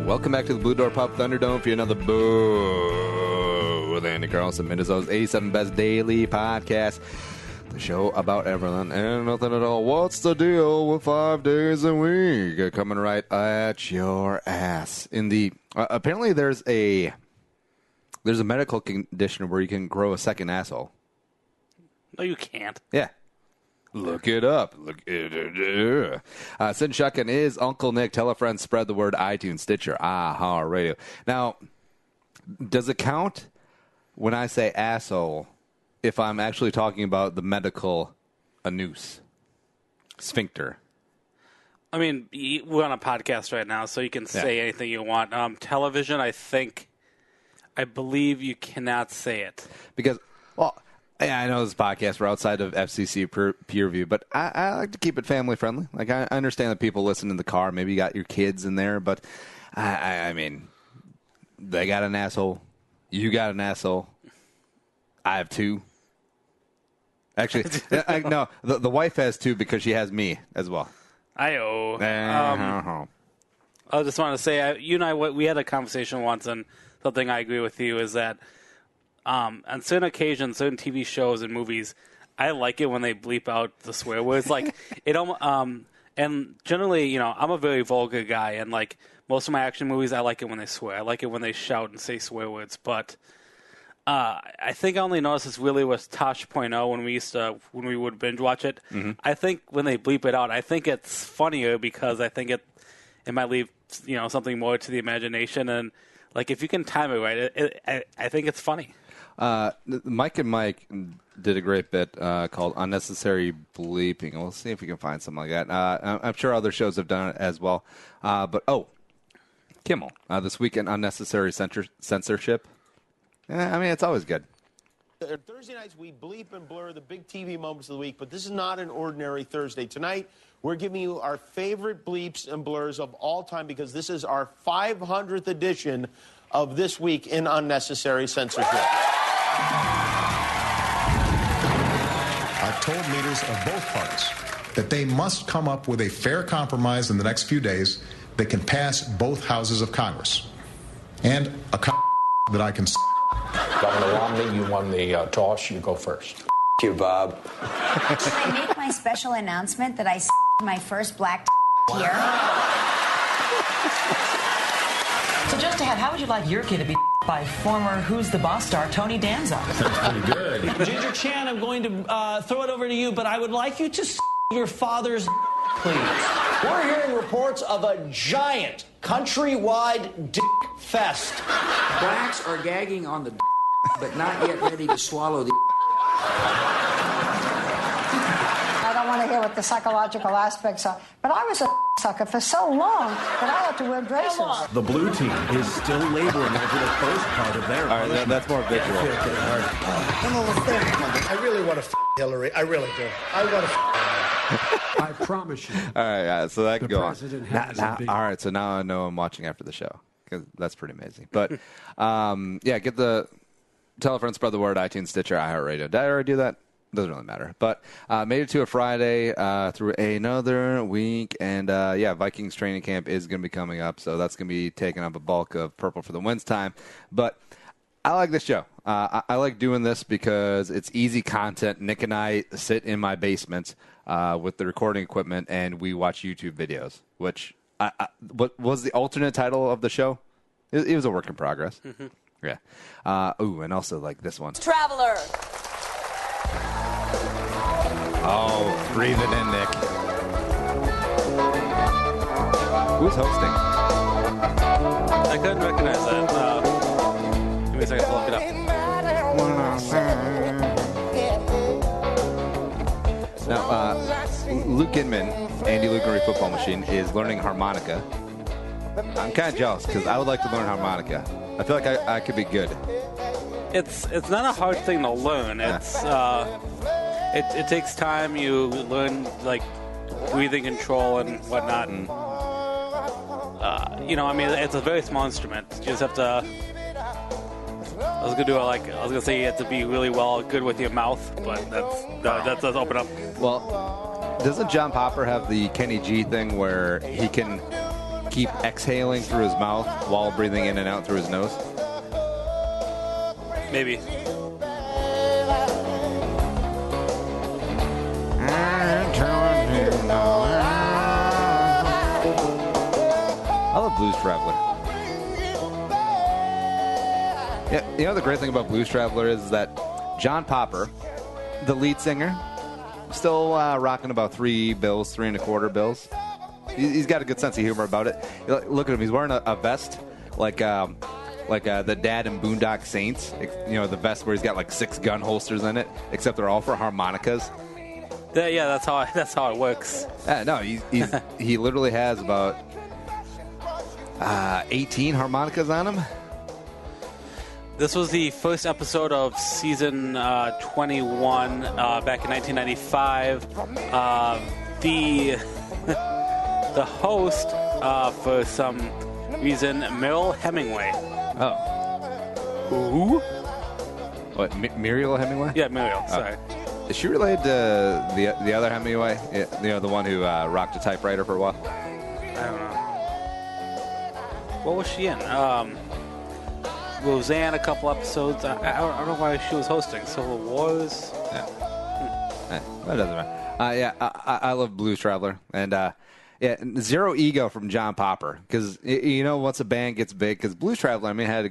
Welcome back to the Blue Door Pub Thunderdome for another Boo with Andy Carlson, Minnesota's 87 Best Daily Podcast. The show about everything and nothing at all. What's the deal with 5 days a week? Coming right at your ass. In the apparently there's a medical condition where you can grow a second asshole. No, you can't. Yeah. Look it up. Sin Shuckin is Uncle Nick. Tell a friend. Spread the word. iTunes, Stitcher, Radio. Now, does it count when I say asshole if I'm actually talking about the medical anus, sphincter? I mean, we're on a podcast right now, so you can say anything you want. Television, I believe you cannot say it. Because, well, I know this podcast, we're outside of FCC peer review, but I like to keep it family friendly. Like, I understand that people listen in the car. Maybe you got your kids in there, but I mean, they got an asshole. You got an asshole. I have 2. Actually, no, the wife has 2 because she has me as well. I just want to say, you and I, we had a conversation once, and something I agree with you is that on certain occasions, certain TV shows and movies, I like it when they bleep out the swear words. Like it, and generally, you know, I'm a very vulgar guy, and like most of my action movies, I like it when they swear. I like it when they shout and say swear words. But I think I only noticed this really with Tosh.0 when we would binge watch it. Mm-hmm. I think when they bleep it out, I think it's funnier because I think it might leave, you know, something more to the imagination. And like if you can time it right, I think it's funny. Mike and Mike did a great bit called Unnecessary Bleeping. We'll see if we can find something like that. I'm sure other shows have done it as well. But Kimmel, this weekend, Unnecessary Censorship. I mean, it's always good. Thursday nights, we bleep and blur the big TV moments of the week, but this is not an ordinary Thursday. Tonight, we're giving you our favorite bleeps and blurs of all time because this is our 500th edition of This Week in Unnecessary Censorship. I've told leaders of both parties that they must come up with a fair compromise in the next few days that can pass both houses of Congress. And a that I can... Governor Romney, you won the toss. You go first. Thank you, Bob. Should I make my special announcement that I my first black here? So just ahead, how would you like your kid to be by former Who's the Boss star Tony Danza? That's pretty good. Ginger Chan, I'm going to throw it over to you, but I would like you to your father's please. We're hearing reports of a giant countrywide dick fest. Blacks are gagging on the but not yet ready to swallow the I don't want to hear what the psychological aspects are, but I was a sucker for so long that I had to wear braces. The blue team is still laboring over the first part of their... All right, that's more visual. I really want to Hillary. I really do. I want to I promise you. All right, so that can go on. All right, so now I know I'm watching after the show because that's pretty amazing. But tell a friend, spread the word, iTunes, Stitcher, iHeartRadio. Did I already do that? Doesn't really matter. But made it to a Friday through another week. And, Vikings training camp is going to be coming up. So that's going to be taking up a bulk of Purple for the Wins time. But I like this show. I like doing this because it's easy content. Nick and I sit in my basement with the recording equipment, and we watch YouTube videos, which what was the alternate title of the show? It was a work in progress. Mm-hmm. Yeah. And also like this one. Traveler. Oh, breathe it in, Nick. Who's hosting? I couldn't recognize that. Give me a second to look it up. Now, Luke Gidman, Andy Luke Football Machine, is learning harmonica. I'm kind of jealous because I would like to learn harmonica. I feel like I could be good. It's not a hard thing to learn. It's it takes time. You learn like breathing control and whatnot, and it's a very small instrument. You just have to. I was gonna say you have to be really good with your mouth, but that does open up. Well, doesn't John Popper have the Kenny G thing where he can keep exhaling through his mouth while breathing in and out through his nose? Maybe. I love Blues Traveler. Yeah, you know the great thing about Blues Traveler is that John Popper, the lead singer, still rocking about $3.25 bills. He's got a good sense of humor about it. Look at him; he's wearing a vest like the dad in Boondock Saints. You know, the vest where he's got like 6 gun holsters in it, except they're all for harmonicas. Yeah, that's how it works. No, he literally has about 18 harmonicas on him. This was the first episode of season 21 back in 1995. The host, for some reason, Meryl Hemingway. Oh. Who? What, Muriel Hemingway? Yeah, Muriel, sorry. Is she related to the other Hemingway? You know, the one who rocked a typewriter for a while? I don't know. What was she in? Roseanne, a couple episodes. I don't know why she was hosting. Civil Wars. Yeah. That doesn't matter. I love Blues Traveler. And, zero ego from John Popper. Because, you know, once a band gets big, because Blues Traveler, I mean, had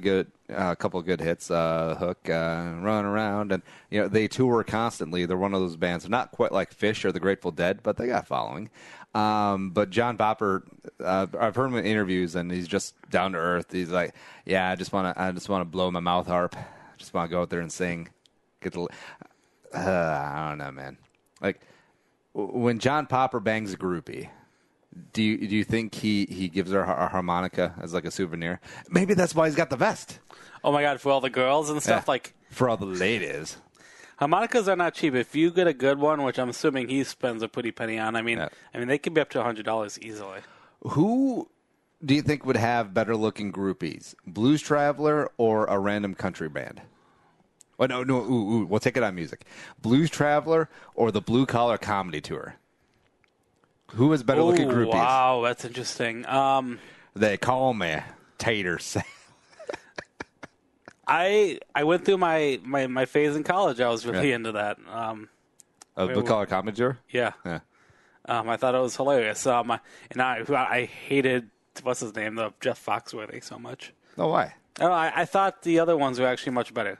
a couple of good hits. Hook, Run Around. And, you know, they tour constantly. They're one of those bands. They're not quite like Fish or the Grateful Dead, but they got following. But John Popper, I've heard him in interviews, and he's just down to earth. He's like, "Yeah, I just want to blow my mouth harp. I just want to go out there and sing." I don't know, man. Like when John Popper bangs a groupie, do you think he gives her a harmonica as like a souvenir? Maybe that's why he's got the vest. Oh my God, for all the girls and stuff, like for all the ladies. Harmonicas are not cheap. If you get a good one, which I'm assuming he spends a pretty penny on, I mean, they can be up to $100 easily. Who do you think would have better looking groupies, Blues Traveler or a random country band? Oh no, we'll take it on music. Blues Traveler or the Blue Collar Comedy Tour? Who has better looking groupies? Wow, that's interesting. They call me Tater Salad. I went through my phase in college. I was really into that. Blue Collar Comedy Tour? Yeah. I thought it was hilarious. And I hated, what's his name, the Jeff Foxworthy so much. Oh, why? I thought the other ones were actually much better.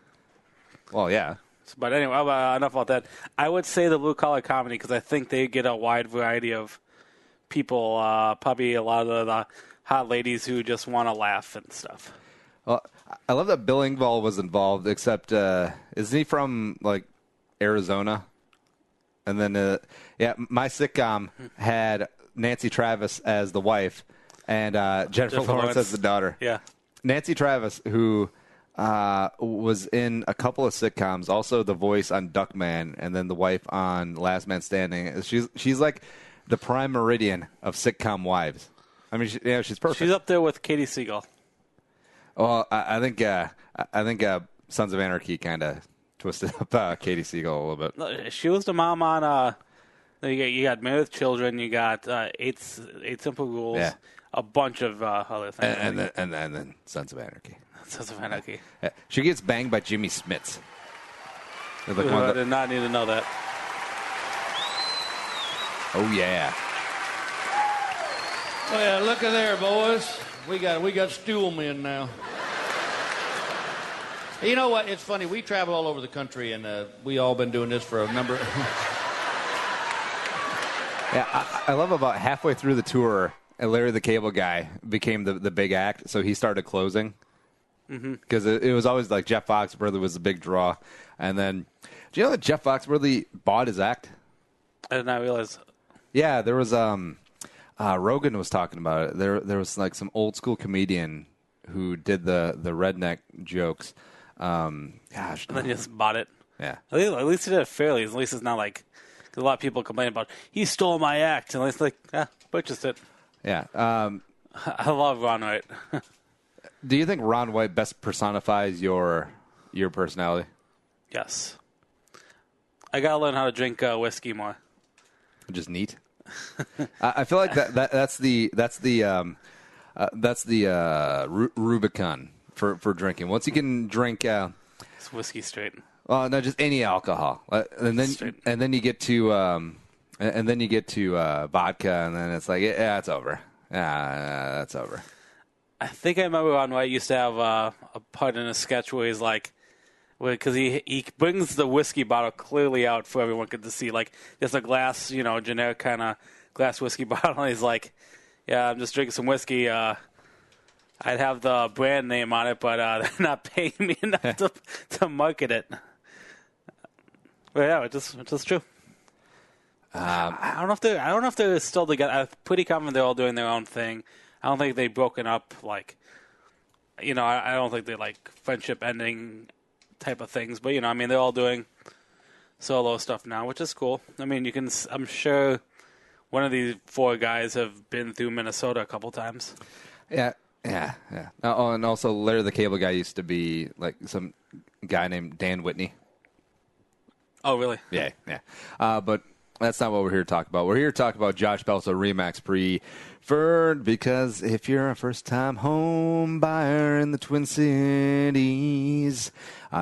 Well, yeah. But anyway, enough about that. I would say the Blue Collar Comedy because I think they get a wide variety of people, probably a lot of the hot ladies who just want to laugh and stuff. Well, I love that Bill Engvall was involved, except isn't he from, like, Arizona? And then, my sitcom had Nancy Travis as the wife and Jennifer Lawrence as the daughter. Yeah. Nancy Travis, who was in a couple of sitcoms, also the voice on Duckman, and then the wife on Last Man Standing. She's like the prime meridian of sitcom wives. I mean, she's perfect. She's up there with Katie Siegel. Well, I think Sons of Anarchy kind of twisted up Katie Siegel a little bit. She was the mom on. You got Married with Children. You got Eight Simple Rules. A bunch of other things. And then Sons of Anarchy. Sons of Anarchy. Yeah. She gets banged by Jimmy Smits. I did not need to know that. Oh yeah. Oh yeah, look at there, boys. We got stool men now. You know what? It's funny. We travel all over the country, and we all been doing this for a number. Yeah, I love about halfway through the tour, Larry the Cable Guy became the big act, so he started closing. Because it was always like Jeff Foxworthy was the big draw, and then do you know that Jeff Foxworthy bought his act? I did not realize. Yeah, there was Rogan was talking about it. There was like some old school comedian who did the redneck jokes. And then he just bought it. Yeah. At least he did it fairly. At least it's not like a lot of people complain about he stole my act, and it's like purchased it. Yeah. I love Ron White. Do you think Ron White best personifies your personality? Yes. I gotta learn how to drink whiskey more. Just neat. I feel like that's the That's the Rubicon for drinking. Once you can drink, It's whiskey straight. well, no, just any alcohol, and then you get to vodka, and then it's like, yeah, it's over. Yeah, that's over. I think I remember Ron White used to have a part in a sketch where he's like, because he brings the whiskey bottle clearly out for everyone to see, like just a glass, generic kind of glass whiskey bottle. And he's like, yeah, I'm just drinking some whiskey. I'd have the brand name on it, but they're not paying me enough to market it. But yeah, it's just true. I don't know if they're still together. I'm pretty confident they're all doing their own thing. I don't think they've broken up, like, I don't think they're like friendship ending type of things. But they're all doing solo stuff now, which is cool. I'm sure one of these 4 guys have been through Minnesota a couple times. Yeah. Oh, and also Larry the Cable Guy used to be like some guy named Dan Whitney. Oh, really? Yeah. But that's not what we're here to talk about. We're here to talk about Josh Pelso Remax Preferred, because if you're a first-time home buyer in the Twin Cities,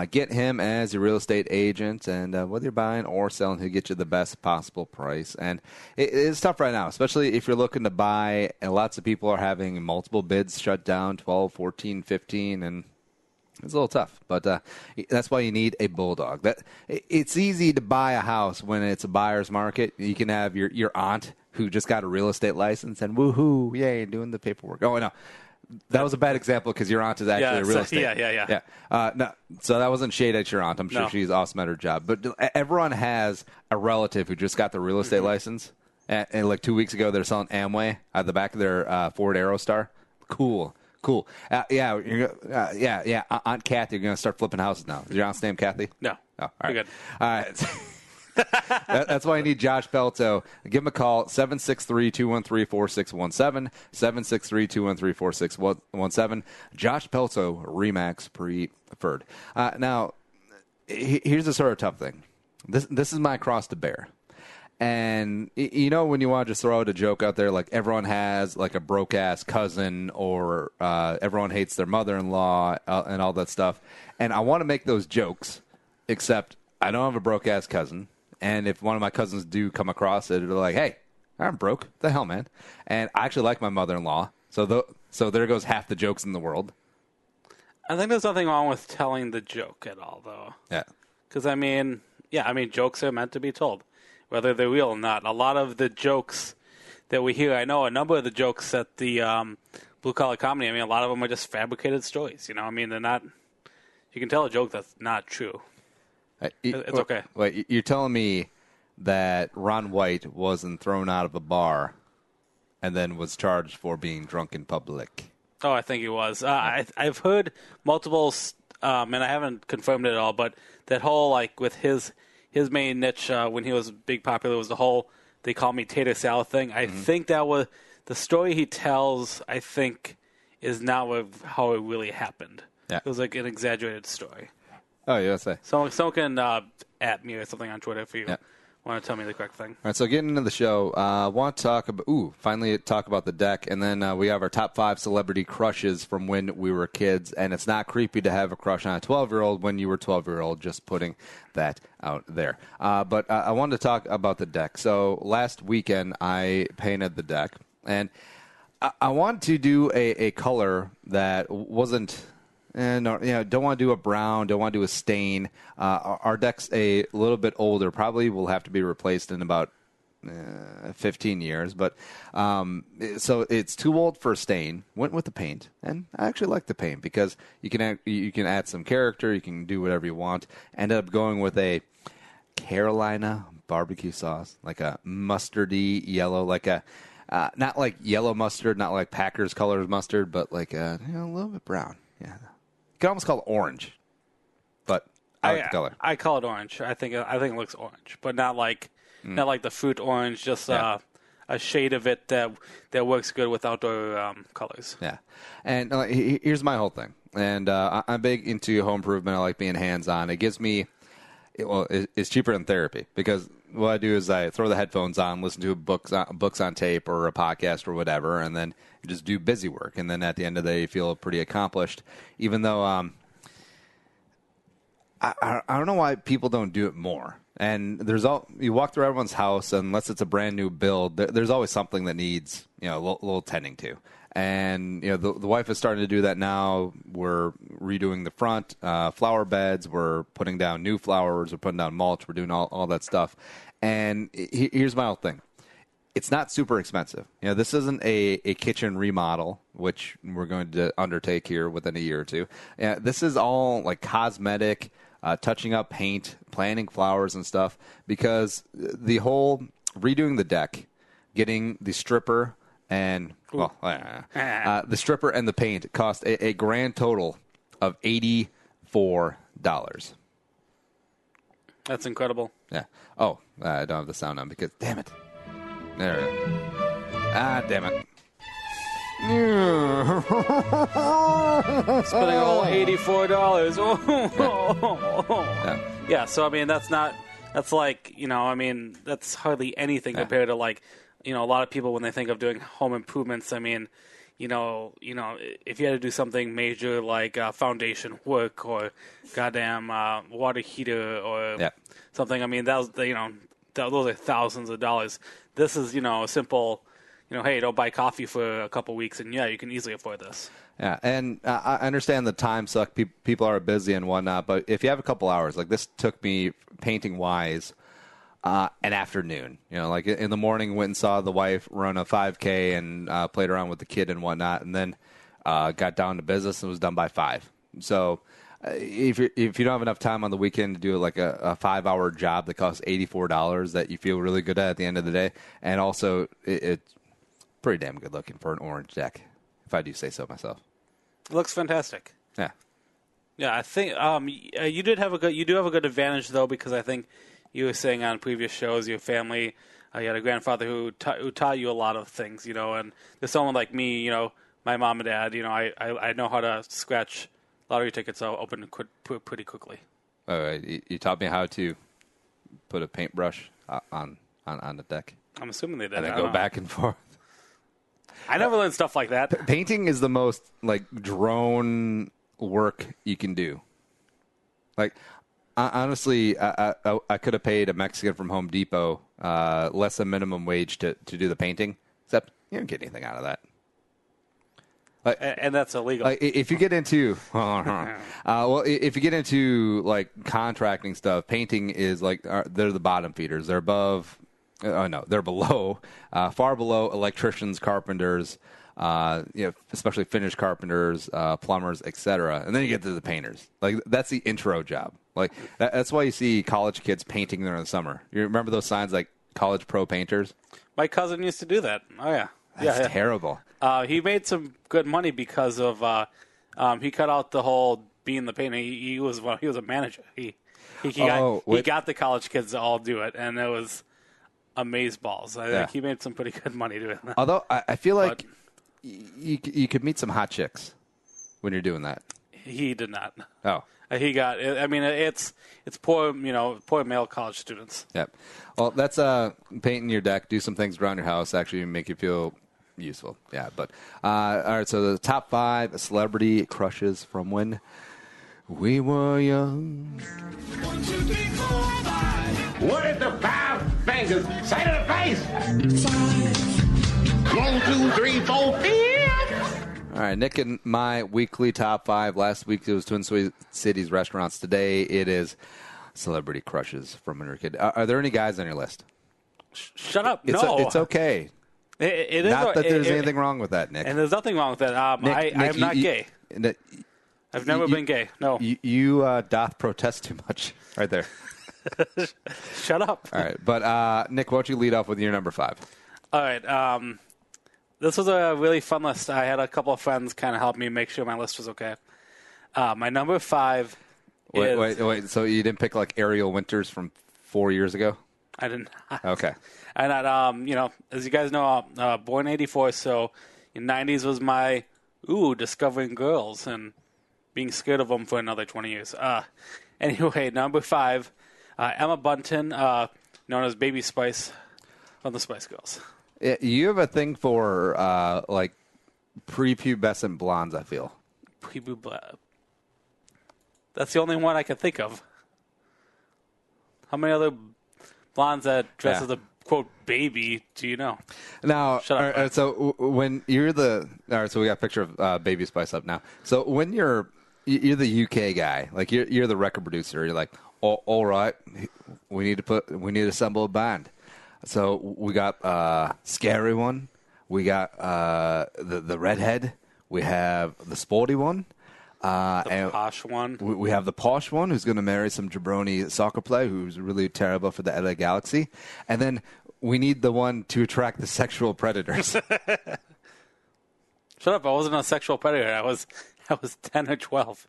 get him as your real estate agent, and whether you're buying or selling, he'll get you the best possible price. And it's tough right now, especially if you're looking to buy, and lots of people are having multiple bids shut down, 12, 14, 15, and it's a little tough, but that's why you need a bulldog. It's easy to buy a house when it's a buyer's market. You can have your aunt who just got a real estate license and woohoo, yay, doing the paperwork. Oh, no, that was a bad example because your aunt is actually a real estate. Yeah. No, so that wasn't shade at your aunt. I'm sure she's awesome at her job. But everyone has a relative who just got the real estate license, and like 2 weeks ago they're selling Amway at the back of their Ford Aerostar. Cool. Aunt Kathy, you're going to start flipping houses now. Is your aunt's name Kathy? No. Oh, all right. Good. All right. That's why you need Josh Pelto. Give him a call, 763-213-4617, 763-213-4617. Josh Pelto, Remax Preferred. Now, here's the sort of tough thing. This is my cross to bear. And, when you want to just throw out a joke out there, like everyone has like a broke-ass cousin, or everyone hates their mother-in-law and all that stuff. And I want to make those jokes, except I don't have a broke-ass cousin. And if one of my cousins do come across it, they're like, hey, I'm broke. The hell, man. And I actually like my mother-in-law. So there goes half the jokes in the world. I think there's nothing wrong with telling the joke at all, though. Yeah. Because, jokes are meant to be told, whether they're real or not. A lot of the jokes that we hear, I know a number of the jokes at the Blue Collar Comedy, a lot of them are just fabricated stories. They're not, you can tell a joke that's not true. It's okay. Wait, you're telling me that Ron White wasn't thrown out of a bar and then was charged for being drunk in public? Oh, I think he was. I've heard multiple, and I haven't confirmed it at all, but that whole, with his main niche when he was big popular was the whole "they call me tater salad" thing. I think that was the story he tells. I think is not how it really happened. Yeah. It was like an exaggerated story. Oh, yeah, that's right. Someone can at me or something on Twitter if you want to tell me the correct thing. All right, so getting into the show, want to talk about finally talk about the deck, and then we have our top 5 celebrity crushes from when we were kids. And it's not creepy to have a crush on a 12-year-old when you were 12-year-old. Just putting that out there. But I wanted to talk about the deck. So last weekend I painted the deck, and I wanted to do a color that wasn't. And don't want to do a brown, don't want to do a stain. Our deck's a little bit older. Probably will have to be replaced in about 15 years. But so it's too old for a stain. Went with the paint, and I actually like the paint because you can add some character. You can do whatever you want. Ended up going with a Carolina barbecue sauce, like a mustardy yellow, like a not like yellow mustard, not like Packers colors mustard, but like a little bit brown. Yeah. You can almost call it orange, but I like the color. I call it orange. I think it looks orange, but not like the fruit orange. Just a shade of it that works good with outdoor colors. Yeah, and here's my whole thing. And I'm big into home improvement. I like being hands-on. It gives me, it's cheaper than therapy because what I do is I throw the headphones on, listen to books on tape or a podcast or whatever, and then You just do busy work, and then at the end of the day, you feel pretty accomplished. Even though I don't know why people don't do it more. And you walk through everyone's house, unless it's a brand new build, there's always something that needs a little tending to. And the wife is starting to do that now. We're redoing the front flower beds. We're putting down new flowers. We're putting down mulch. We're doing all that stuff. And here's my whole thing. It's not super expensive. This isn't a kitchen remodel, which we're going to undertake here within a year or two. This is all like cosmetic, touching up paint, planting flowers and stuff, because the whole redoing the deck, getting the stripper and the stripper and the paint cost a grand total of $84. That's incredible. Yeah. Oh, I don't have the sound on because damn it. There we go. Damn it. Spending all $84. Yeah. So I mean, that's like that's hardly anything compared to like a lot of people when they think of doing home improvements. I mean, if you had to do something major like foundation work or goddamn water heater or something, I mean those are thousands of dollars. This is a simple. Hey, don't buy coffee for a couple weeks, and you can easily afford this. Yeah, and I understand the time suck. People are busy and whatnot, but if you have a couple hours, like this took me painting-wise an afternoon. Like in the morning, went and saw the wife run a 5K and played around with the kid and whatnot, and then got down to business and was done by 5. So if you don't have enough time on the weekend to do like a 5-hour job that costs $84 that you feel really good at the end of the day, and also it's pretty damn good looking for an orange deck, if I do say so myself. It looks fantastic. Yeah. Yeah, I think you do have a good advantage though, because I think you were saying on previous shows your family you had a grandfather who taught you a lot of things, and there's someone like me, my mom and dad, I know how to scratch lottery tickets open pretty quickly. You taught me how to put a paintbrush on the deck. I'm assuming they did. And then go back and forth. I never learned stuff like that. Painting is the most like drone work you can do. Like honestly, I could have paid a Mexican from Home Depot less than minimum wage to do the painting, except you don't get anything out of that. Like, and that's illegal. Like if you get into, if you get into like contracting stuff, painting is like they're the bottom feeders. They're above. Oh no, they're below, far below electricians, carpenters, especially finished carpenters, plumbers, etc. And then you get to the painters. Like that's the intro job. Like that's why you see college kids painting during the summer. You remember those signs like college pro painters? My cousin used to do that. Oh yeah, that's terrible. He made some good money because of he cut out the whole being the painter. He was a manager. He got the college kids to all do it, and it was amazeballs. I think he made some pretty good money doing that. Although I feel like you could meet some hot chicks when you're doing that. He did not. Oh. He got. I mean, it's poor male college students. Yep. Well, that's painting your deck. Do some things around your house. Actually, make you feel useful. Yeah. But all right. So the top 5 celebrity crushes from when we were young. 1, 2, 3, 4, 5. What is the 5 fingers? Say to the face. 5. 1, 2, 3, 4, 5. All right, Nick and my weekly top 5. Last week it was Twin Cities restaurants. Today it is celebrity crushes from when you were a kid. Are there any guys on your list? Shut up! No, it's okay. It is not that there's anything wrong with that, Nick. And there's nothing wrong with that. I'm not gay. I've never been gay. No. You doth protest too much right there. Shut up. All right, but Nick, why don't you lead off with your number 5? All right. This was a really fun list. I had a couple of friends kind of help me make sure my list was okay. My number 5 is... Wait. So you didn't pick like Ariel Winters from 4 years ago? I didn't. Okay. And as you guys know, born in 84, so in 90s was my discovering girls and being scared of them for another 20 years. Anyway, number 5, Emma Bunton, known as Baby Spice from the Spice Girls. You have a thing for like prepubescent blondes, I feel. That's the only one I can think of. How many other blondes that dress as a, quote, baby do you know? Now, Shut up, all right, so when you're all right, so we got a picture of Baby Spice up now. So when you're the UK guy, like you're the record producer, you're like, all right, we need to assemble a band. So we got scary one, we got the redhead, we have the sporty one. The posh one. We have the posh one who's going to marry some jabroni soccer player who's really terrible for the LA Galaxy. And then we need the one to attract the sexual predators. Shut up. I wasn't a sexual predator. I was 10 or 12.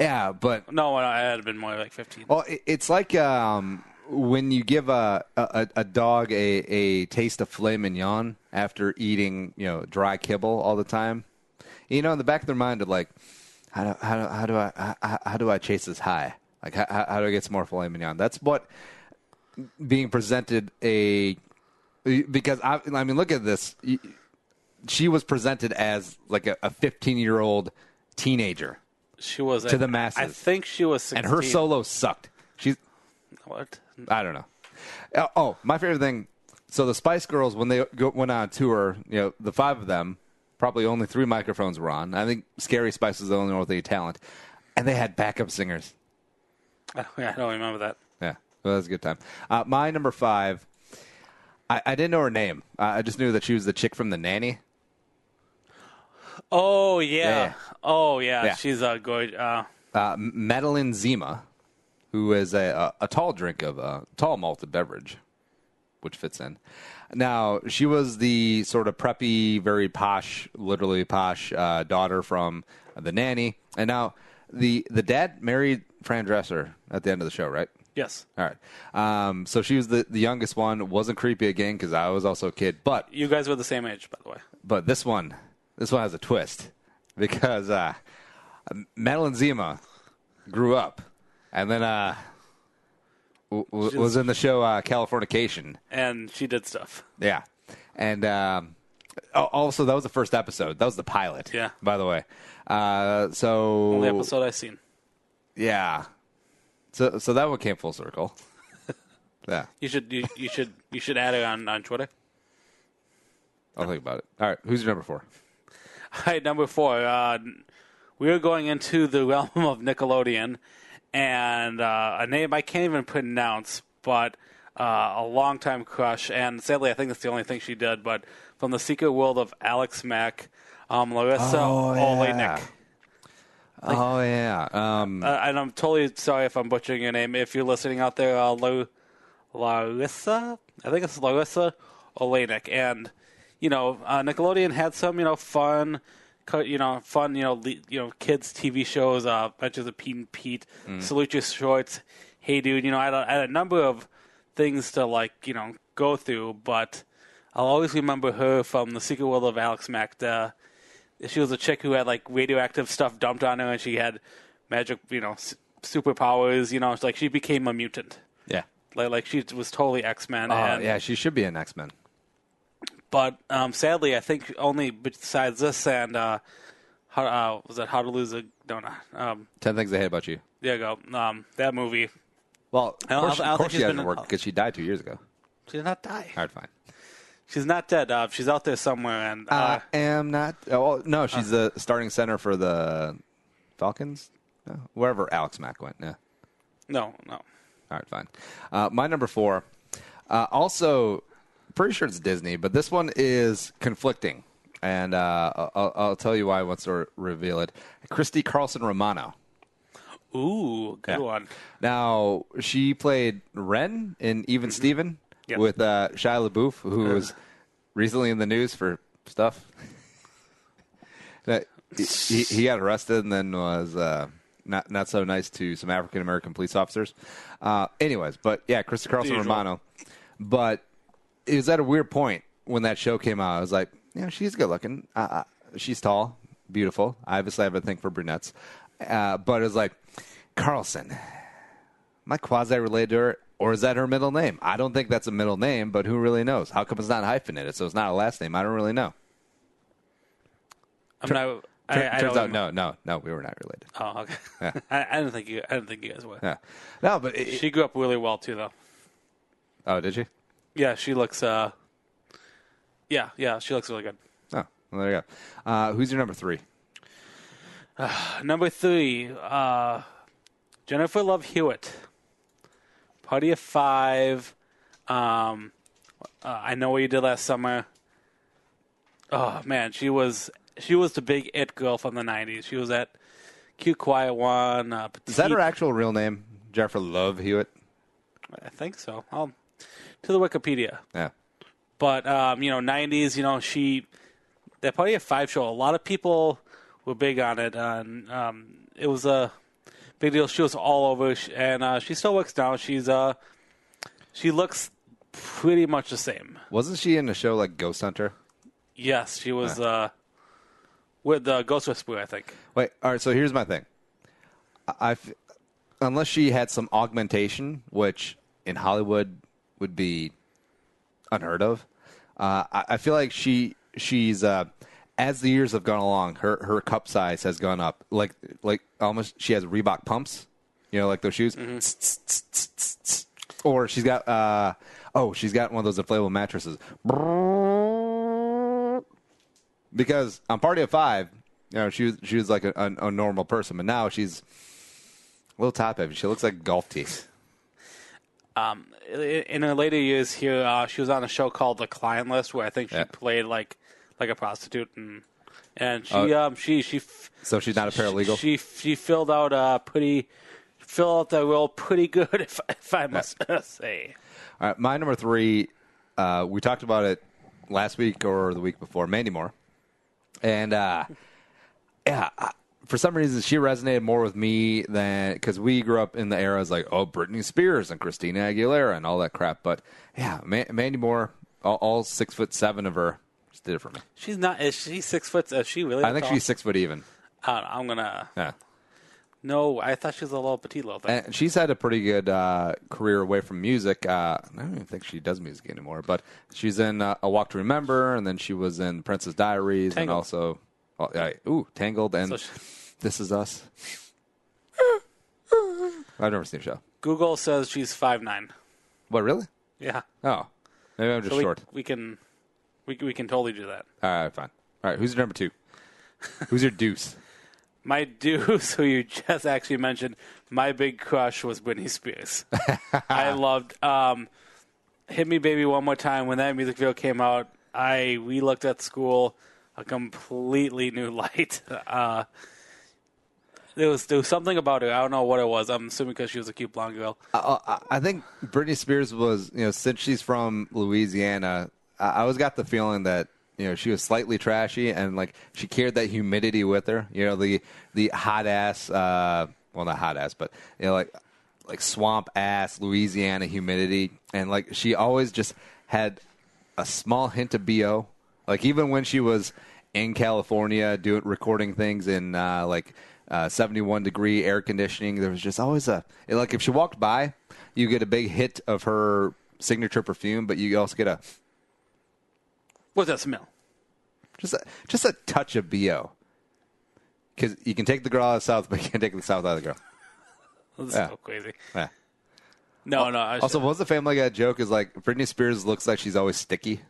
Yeah, but... No, I had been more like 15. Well, it's like when you give a dog a taste of filet mignon after eating, dry kibble all the time. In the back of their mind, they're like, how do I chase this high? Like, how do I get some more filet mignon? That's what being presented because I mean, look at this. She was presented as like a 15-year-old teenager. She was to the masses. I think she was 16. And her solo sucked. What? I don't know. Oh, my favorite thing. So the Spice Girls, when they went on tour, the 5 of them, probably only 3 microphones were on. I think Scary Spice was the only one with any talent. And they had backup singers. I don't remember that. Yeah, well, that was a good time. My number 5, I didn't know her name. I just knew that she was the chick from The Nanny. Oh, yeah. Oh, yeah. She's good. Madeline Zima, who is a tall drink of tall malted beverage, which fits in. Now, she was the sort of preppy, very posh, literally posh daughter from The Nanny. And now the dad married Fran Dresser at the end of the show, right? Yes. All right. So she was the youngest one. Wasn't creepy again because I was also a kid. But you guys were the same age, by the way. But this one has a twist because Madeline Zima grew up and then was in the show Californication. And she did stuff. Yeah. And also, that was the first episode. That was the pilot, yeah. By the way. So only episode I've seen. Yeah. So that one came full circle. Yeah. You should add it on Twitter. I'll think about it. All right. Who's your number 4? All right, number 4. We are going into the realm of Nickelodeon, and a name I can't even pronounce, but a longtime crush, and sadly I think that's the only thing she did, but from the Secret World of Alex Mack, Larissa Oleynik. Oh, yeah. And I'm totally sorry if I'm butchering your name. If you're listening out there, Larissa? I think it's Larissa Oleynik. And, Nickelodeon had some, fun, kids TV shows, Adventures of Pete and Pete, Salute Your Shorts, Hey Dude. I had a number of things to, go through, but I'll always remember her from the Secret World of Alex Mack. She was a chick who had, radioactive stuff dumped on her, and she had magic, superpowers. It's like she became a mutant. Yeah. Like she was totally X-Men. Yeah, she should be an X-Men. But sadly, I think only besides this and How to Lose a Donut. 10 Things I Hate About You. There you go. That movie. Well, of course she hasn't worked because she died 2 years ago. She did not die. All right, fine. She's not dead. She's out there somewhere. And I am not. Oh, no, she's the starting center for the Falcons. No, wherever Alex Mack went. Yeah. No. All right, fine. My number 4. Also, pretty sure it's Disney, but this one is conflicting, and I'll tell you why once I reveal it. Christy Carlson Romano. Ooh, good one. Now, she played Ren in Even Steven with Shia LaBeouf, who was recently in the news for stuff. He got arrested and then was not so nice to some African-American police officers. Anyways, but yeah, Christy Carlson Romano. But it was at a weird point when that show came out. I was like, she's good looking. She's tall, beautiful. I obviously have a thing for brunettes. But it was like, Carlson, am I quasi-related to her, or is that her middle name? I don't think that's a middle name, but who really knows? How come it's not hyphenated, so it's not a last name? I don't really know. Turns out, no, we were not related. Oh, okay. Yeah. I didn't think you guys were. Yeah. No, but she grew up really well too, though. Oh, did she? Yeah, she looks. She looks really good. Oh, well, there you go. Who's your number 3? Number 3, Jennifer Love Hewitt. Party of 5. I Know What You Did Last Summer. Oh man, she was the big it girl from the 90s. She was that cute, quiet one. Is that her actual real name, Jennifer Love Hewitt? I think so. I'll to the Wikipedia. Yeah. But 90s, that Party of 5 show. A lot of people were big on it. It was a big deal. She was all over, and she still works now. She looks pretty much the same. Wasn't she in a show like Ghost Hunter? Yes, she was with the Ghost Whisperer, I think. Wait, all right. So here's my thing. Unless she had some augmentation, which in Hollywood would be unheard of, I feel like she's as the years have gone along, her cup size has gone up. Like almost she has Reebok pumps, like those shoes. Mm-hmm. Or she's got she's got one of those inflatable mattresses. Because on Party of 5, she was like a normal person, but now she's a little top heavy. She looks like golf tees. In her later years here, she was on a show called The Client List, where I think she played like a prostitute, and she. So she's not a paralegal. She filled out that role pretty good, if I must say. All right, my number 3. We talked about it last week or the week before. Mandy Moore, and for some reason, she resonated more with me than because we grew up in the eras like Britney Spears and Christina Aguilera and all that crap. But yeah, Mandy Moore, all 6'7" of her, just did it for me. She's not. Is she 6 foot? Is she really? I think she's 6 foot even. I'm gonna. Yeah. No, I thought she was a little petite little thing. And she's had a pretty good career away from music. I don't even think she does music anymore. But she's in A Walk to Remember, and then she was in Princess Diaries, Tangled. and also Tangled, and This Is Us. I've never seen the show. Google says she's 5'9". What, really? Yeah. Oh, maybe I'm just short. We can totally do that. All right, fine. All right, who's your number 2? Who's your deuce? My deuce, who you just actually mentioned, my big crush was Britney Spears. I loved Hit Me Baby One More Time. When that music video came out, we looked at school a completely new light. There was something about her. I don't know what it was. I'm assuming because she was a cute blonde girl. I think Britney Spears was, since she's from Louisiana, I always got the feeling that she was slightly trashy, and like she carried that humidity with her. The hot ass, well, not hot ass, but like swamp ass Louisiana humidity, and like she always just had a small hint of BO. Like even when she was in California recording things in 71-degree air conditioning, there was just always like if she walked by, you get a big hit of her signature perfume, but you also get a. What's that smell? Just a touch of BO. Because you can take the girl out of the South, but you can't take the South out of the girl. This is so crazy. Yeah. No. Also, what's the Family Guy joke? Is like Britney Spears looks like she's always sticky,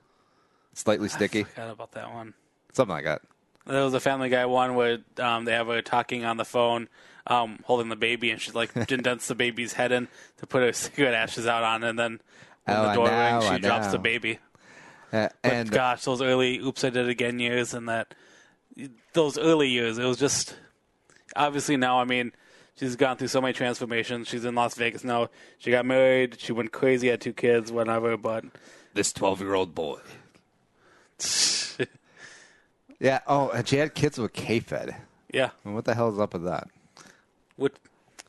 slightly sticky. I forgot about that one. Something like that. There was a Family Guy one where they have her talking on the phone, holding the baby, and she's like indents the baby's head in to put her cigarette ashes out on, and then when the door rings, she drops the baby. And gosh, those early "Oops, I Did It Again" years, and those early years, it was just obviously now. I mean, she's gone through so many transformations. She's in Las Vegas now. She got married. She went crazy. Had 2 kids, whatever. But this 12-year-old boy. Yeah. Oh, and she had kids with K-Fed. Yeah. And what the hell is up with that?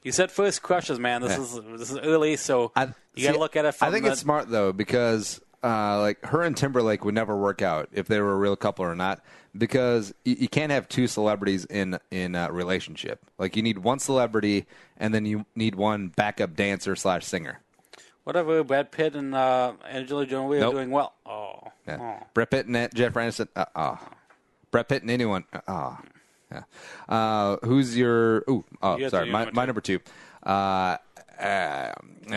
You said first crushes, man. This is early, so you got to look at it. I think it's smart though because. Like her and Timberlake would never work out if they were a real couple or not, because you can't have 2 celebrities in a relationship. Like you need one celebrity and then you need one backup dancer / singer. Whatever. Brad Pitt and Angelina Jolie are doing well. Oh, yeah. Brad Pitt and Jennifer Aniston. Brett Pitt and anyone. Yeah. Who's your? Sorry. My number 2. And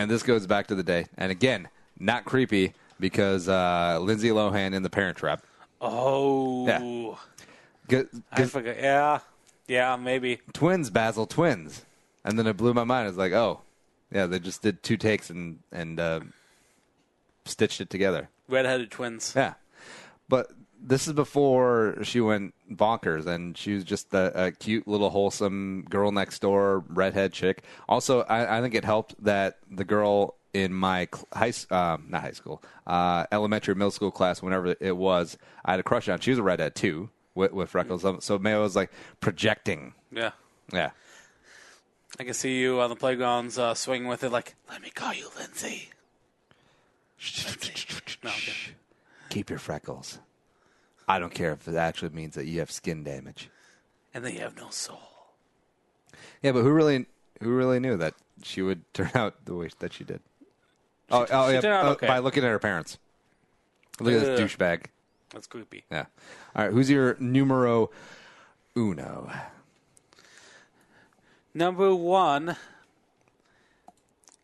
this goes back to the day. And again, not creepy because Lindsay Lohan in The Parent Trap. Oh. Yeah. I forgot. Yeah, maybe. Twins, Basil, twins. And then it blew my mind. It's like, oh, yeah, they just did 2 takes and stitched it together. Redheaded twins. Yeah. But this is before she went bonkers, and she was just a cute little wholesome girl next door, redhead chick. Also, I think it helped that the girl in my elementary, middle school class, whenever it was, I had a crush on. She was a redhead too, with freckles. So maybe I was like projecting. Yeah. Yeah. I can see you on the playgrounds swinging with it like, let me call you Lindsay. No, okay. Keep your freckles. I don't care if it actually means that you have skin damage. And that you have no soul. Yeah, but who really knew that she would turn out the way that she did? She turned out okay. By looking at her parents. Look at this douchebag. That's creepy. Yeah. All right, who's your numero uno? Number 1.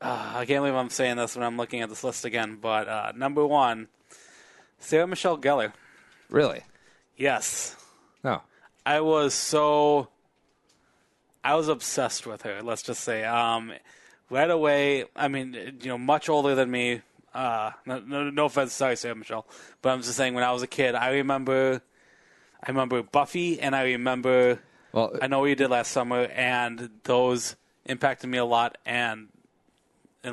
I can't believe I'm saying this when I'm looking at this list again, but number 1, Sarah Michelle Gellar. Really? Yes. No. I was obsessed with her, let's just say. Right away, I mean, much older than me. No offense, sorry, Sarah Michelle. But I'm just saying, when I was a kid, I remember Buffy, and I remember, I Know What You Did Last Summer, and those impacted me a lot, and I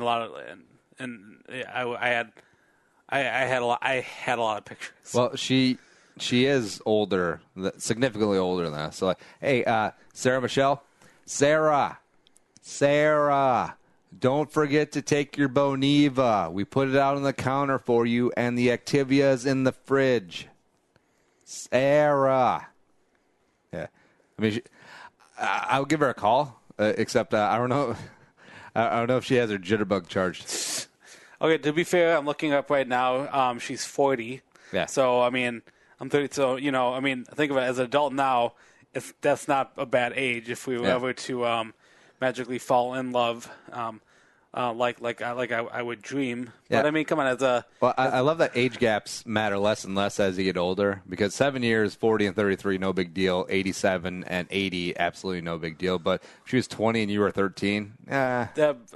had a lot of pictures. Well, she is older, significantly older than us. So, like, hey, Sarah Michelle, Sarah, don't forget to take your Boniva. We put it out on the counter for you, and the Activia's in the fridge. Sarah. Yeah, I mean, I would give her a call, except I don't know. I don't know if she has her jitterbug charged. Okay, to be fair, I'm looking up right now. She's 40. Yeah. So, I mean, I'm 30. So, think of it as an adult now. That's not a bad age if we were ever to magically fall in love, like I would dream. Yeah. But I mean, come on, I love that age gaps matter less and less as you get older, because 7 years, 40 and 33, no big deal. 87 and 80, absolutely no big deal. But if she was 20 and you were 13,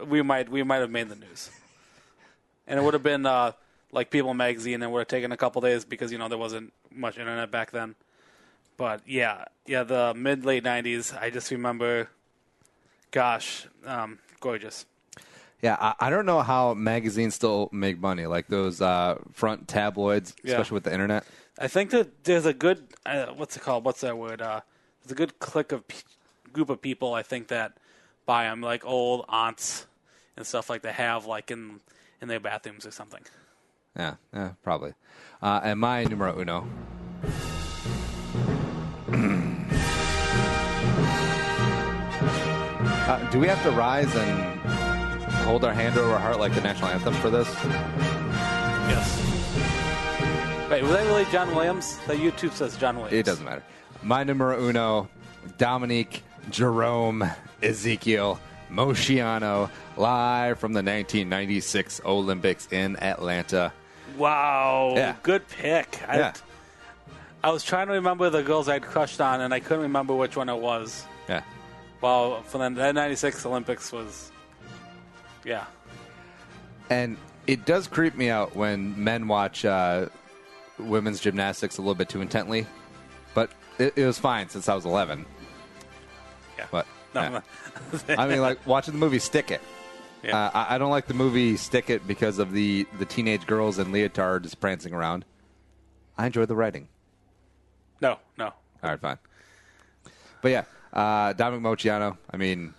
we might have made the news. And it would have been like People magazine, and it would have taken a couple days because there wasn't much internet back then. But yeah, the mid-late 90s, I just remember, gorgeous. Yeah, I don't know how magazines still make money, like those front tabloids, especially with the internet. I think that there's a good, what's it called? What's that word? There's a good group of people, I think, that buy them, like old aunts and stuff like they have, like in their bathrooms or something. Yeah, probably. And my numero uno. Do we have to rise and hold our hand over our heart like the national anthem for this? Yes. Wait, was that really John Williams? The YouTube says John Williams. It doesn't matter. My numero uno, Dominique Jerome Ezekiel Mosciano, live from the 1996 Olympics in Atlanta. Wow. Yeah. Good pick. I was trying to remember the girls I'd crushed on, and I couldn't remember which one it was. Yeah. Well, for the 96 Olympics was, yeah. And it does creep me out when men watch women's gymnastics a little bit too intently. But it was fine since I was 11. Yeah. But, no. I mean, like watching the movie Stick It. Yeah. I don't like the movie Stick It because of the teenage girls in leotards prancing around. I enjoy the writing. No. All right, fine. But yeah, Dominic Mosciano. I mean,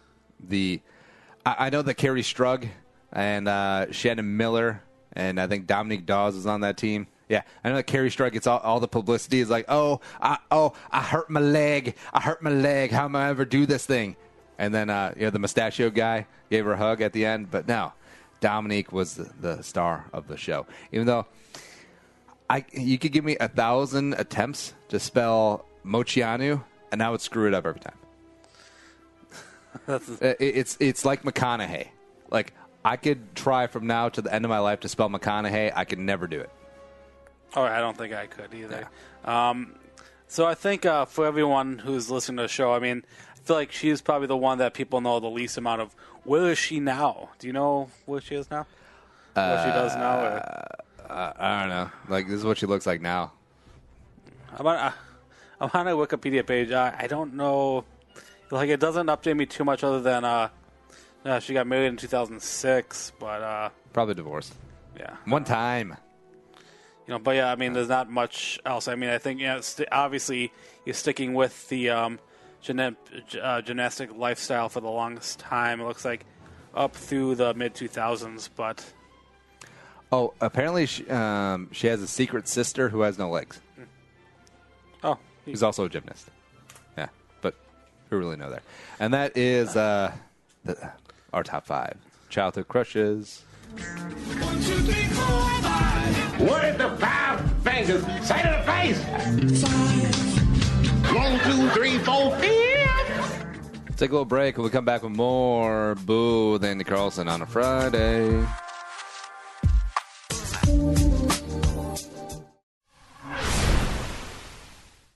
I know that Carrie Strug and Shannon Miller and I think Dominique Dawes is on that team. Yeah, I know that Carrie Strug gets all the publicity. Is like, I hurt my leg. How am I ever do this thing? And then the mustachio guy gave her a hug at the end. But no, Dominique was the star of the show. Even though you could give me 1,000 attempts to spell Mochianu, and I would screw it up every time. It's like McConaughey. Like, I could try from now to the end of my life to spell McConaughey. I could never do it. Oh, I don't think I could either. Yeah. So I think for everyone who's listening to the show, I mean, I feel like she's probably the one that people know the least amount of. Where is she now? Do you know where she is now? What she does now? Or? I don't know. Like, this is what she looks like now. I'm on a Wikipedia page. I don't know. Like, it doesn't update me too much other than she got married in 2006, but probably divorced. Yeah, one time. You know, but yeah, I mean, there's not much else. I mean, I think obviously you're sticking with the gymnastic lifestyle for the longest time. It looks like up through the mid 2000s, but apparently she has a secret sister who has no legs. Oh, who's also a gymnast. Yeah, but who really know there? And that is our top 5 childhood crushes. 1, 2, 3, 4, 5. What is the 5 fingers say to the face? 1, 2, 3, 4, 5. Take a little break. We'll come back with more Boo with Andy Carlson on a Friday.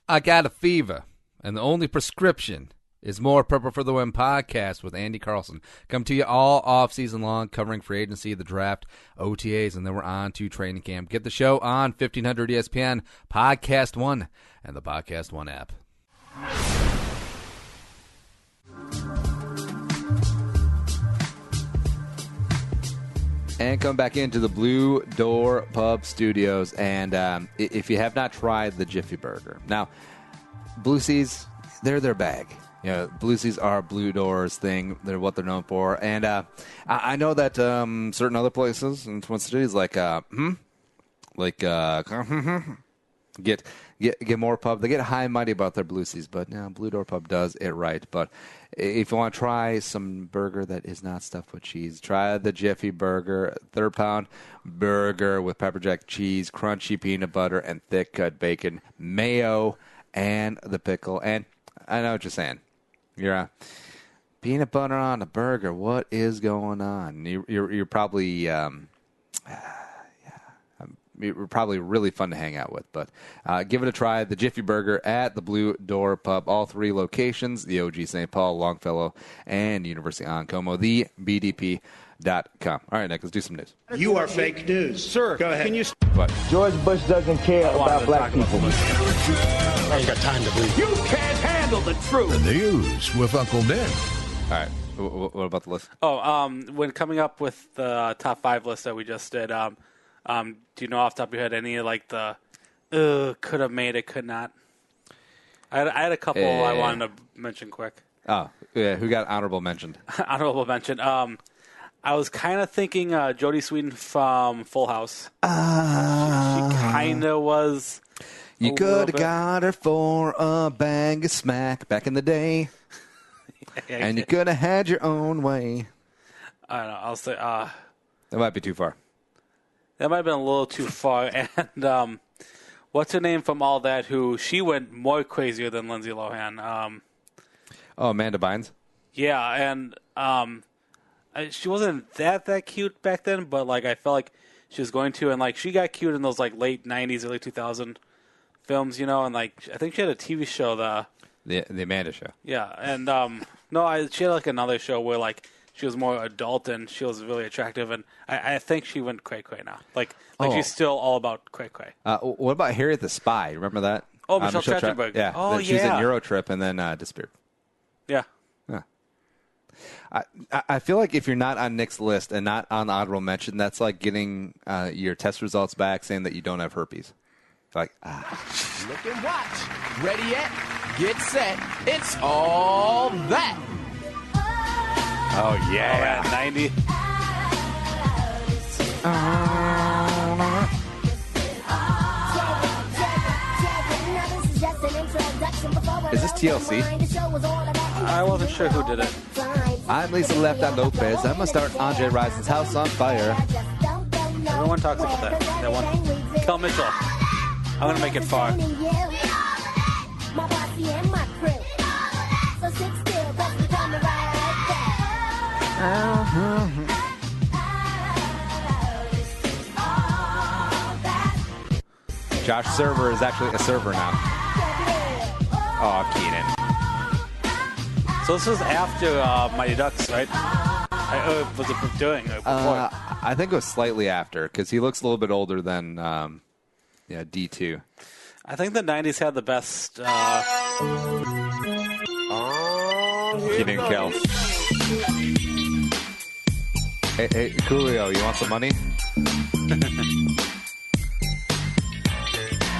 I got a fever, and the only prescription is more Purple for the Win podcast with Andy Carlson. Come to you all off-season long, covering free agency, the draft, OTAs, and then we're on to training camp. Get the show on 1500 ESPN, Podcast One, and the Podcast One app. And come back into the Blue Door Pub Studios. And if you have not tried the Jiffy Burger. Now, Blue Seas, they're their bag. You know, Blue Seas are Blue Door's thing. They're what they're known for. And I know that certain other places in Twin Cities, get more pub. They get high and mighty about their Blue Seas, but now Blue Door Pub does it right. But if you want to try some burger that is not stuffed with cheese, try the Jiffy Burger, 3rd-pound burger with pepper jack cheese, crunchy peanut butter, and thick cut bacon, mayo, and the pickle. And I know what you're saying. You're peanut butter on a burger. What is going on? You're probably You're probably really fun to hang out with, but give it a try. The Jiffy Burger at the Blue Door Pub. All 3 locations, the OG St. Paul, Longfellow, and University on Como, the BDP.com. All right, Nick, let's do some news. You are fake news. Sir, go ahead. Can you... What? George Bush doesn't care about black people. I ain't got time to believe. You can't handle the truth. The news with Uncle Ben. All right, what about the list? When coming up with the top 5 list that we just did, do you know off the top of your head any like the could have made it, could not? I had a couple I wanted to mention quick. Oh, yeah. Who got honorable mentioned? Honorable mention. I was kind of thinking Jodie Sweetin from Full House. She kind of was. You could have got her for a bag of smack back in the day. And you could have had your own way. I don't know. I'll say. That might be too far. That might have been a little too far. And what's her name from All That? Who she went more crazier than Lindsay Lohan. Amanda Bynes. Yeah, and she wasn't that cute back then, but like I felt like she was going to, and like she got cute in those like late '90s, early 2000 films, you know. And like I think she had a TV show, the Amanda Show. Yeah, and she had like another show where like. She was more adult and she was really attractive, and I think she went cray-cray now. Like she's still all about cray-cray. What about Harriet the Spy? Remember that? Oh, Michelle Trachtenberg. Yeah. Oh, she was in Eurotrip and then disappeared. Yeah. I feel like if you're not on Nick's list and not on the honorable mention, that's like getting your test results back saying that you don't have herpes. Like, Look and watch. Ready yet? Get set. It's all that. Oh, yeah. All right, 90. Is this TLC? I wasn't sure who did it. I'm Lisa Left on Lopez. I'm going to start Andre Rison's House on Fire. Everyone talks about that one. Kel Mitchell. I'm going to make it far. pussy in my crib. So sit still, that's the time to ride back. Josh Server is actually a server now. Oh, Keenan. So this was after Mighty Ducks, right? Was it during or before? I think it was slightly after because he looks a little bit older than D2. I think the 90s had the best Keenan Kel. Hey, Coolio, you want some money?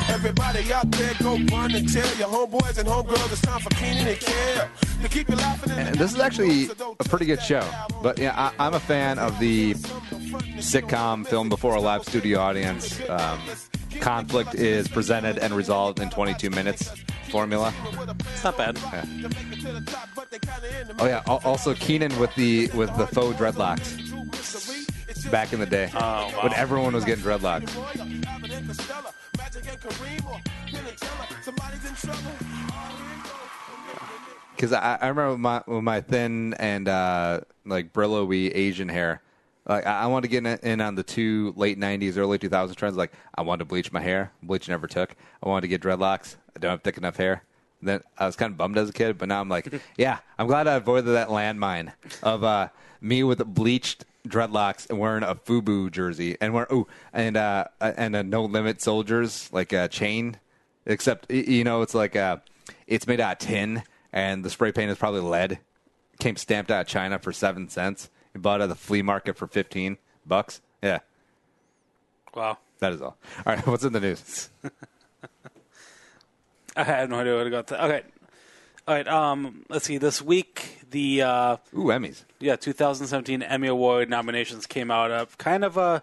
Everybody out there go run and tell your homeboys and homegirls it's time for Keenan and Kel to keep you laughing. And this is actually a pretty good show. But yeah, I'm a fan of the sitcom film before a live studio audience. Conflict is presented and resolved in 22 minutes formula. It's not bad. Yeah. Oh yeah. Also Keenan with the faux dreadlocks back in the day when everyone was getting dreadlocks. Because I remember with my thin and like Brillo-y Asian hair, like I wanted to get in on the two late 90s, early 2000s trends. Like I wanted to bleach my hair. Bleach never took. I wanted to get dreadlocks. I don't have thick enough hair. And then I was kind of bummed as a kid, but now I'm like, yeah, I'm glad I avoided that landmine of me with bleached dreadlocks and wearing a FUBU jersey and and a No Limit Soldiers like a chain, except it's like it's made out of tin and the spray paint is probably lead. Came stamped out of China for 7 cents. You bought it at the flea market for $15. Yeah. Wow. That is all. All right, what's in the news? I have no idea where to go. Okay. All right. Let's see. This week, the Emmys. Yeah, 2017 Emmy Award nominations came out. Kind of a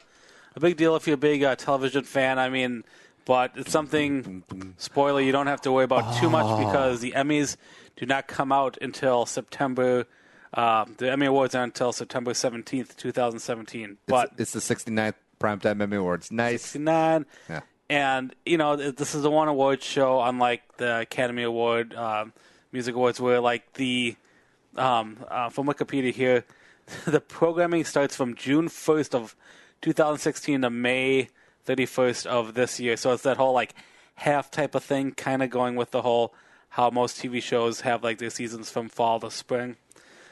big deal if you're a big television fan. I mean, but it's something. Spoiler: you don't have to worry about too much because the Emmys do not come out until September. The Emmy Awards are until September 17th, 2017. But it's the 69th Primetime Emmy Awards. Nice. 69. Yeah. And, this is the one award show, unlike the Academy Award, Music Awards, where, like, from Wikipedia here, the programming starts from June 1st of 2016 to May 31st of this year. So it's that whole, like, half type of thing, kind of going with the whole how most TV shows have, like, their seasons from fall to spring.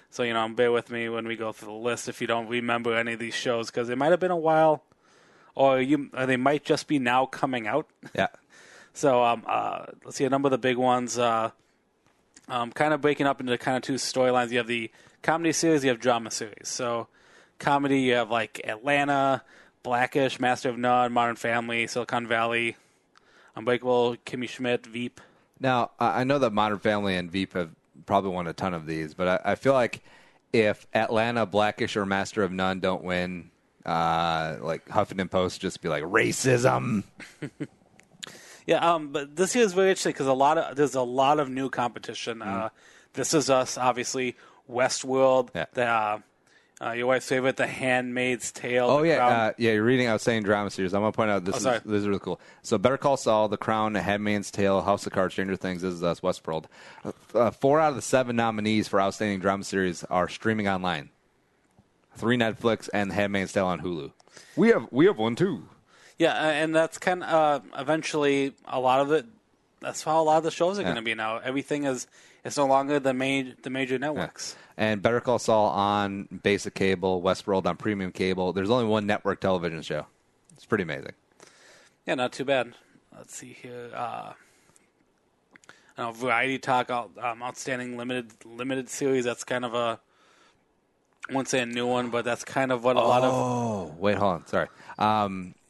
So, bear with me when we go through the list if you don't remember any of these shows, because it might have been a while. Or they might just be now coming out. Yeah. So let's see a number of the big ones. Kind of breaking up into kind of two storylines. You have the comedy series, you have drama series. So comedy, you have like Atlanta, Blackish, Master of None, Modern Family, Silicon Valley, Unbreakable, Kimmy Schmidt, Veep. Now I know that Modern Family and Veep have probably won a ton of these, but I feel like if Atlanta, Blackish, or Master of None don't win. Like Huffington Post just be like racism. Yeah, but this year is very interesting because there's a lot of new competition. This Is Us, obviously, Westworld, your wife's favorite, The Handmaid's Tale. Oh yeah, you're reading. I was saying drama series. I'm gonna point out this is really cool. So Better Call Saul, The Crown, The Handmaid's Tale, House of Cards, Stranger Things, This Is Us, Westworld. 4 out of the 7 nominees for outstanding drama series are streaming online. 3 Netflix and The Handmaid's Tale on Hulu. We have one too. Yeah, and that's kind of eventually a lot of it. That's how a lot of the shows are going to be now. Everything is no longer the major networks. Yeah. And Better Call Saul on basic cable, Westworld on premium cable. There's only one network television show. It's pretty amazing. Yeah, not too bad. Let's see here. Variety Talk, outstanding limited series. That's kind of a. I won't say a new one, but that's kind of what a lot of... Oh, wait, hold on. Sorry.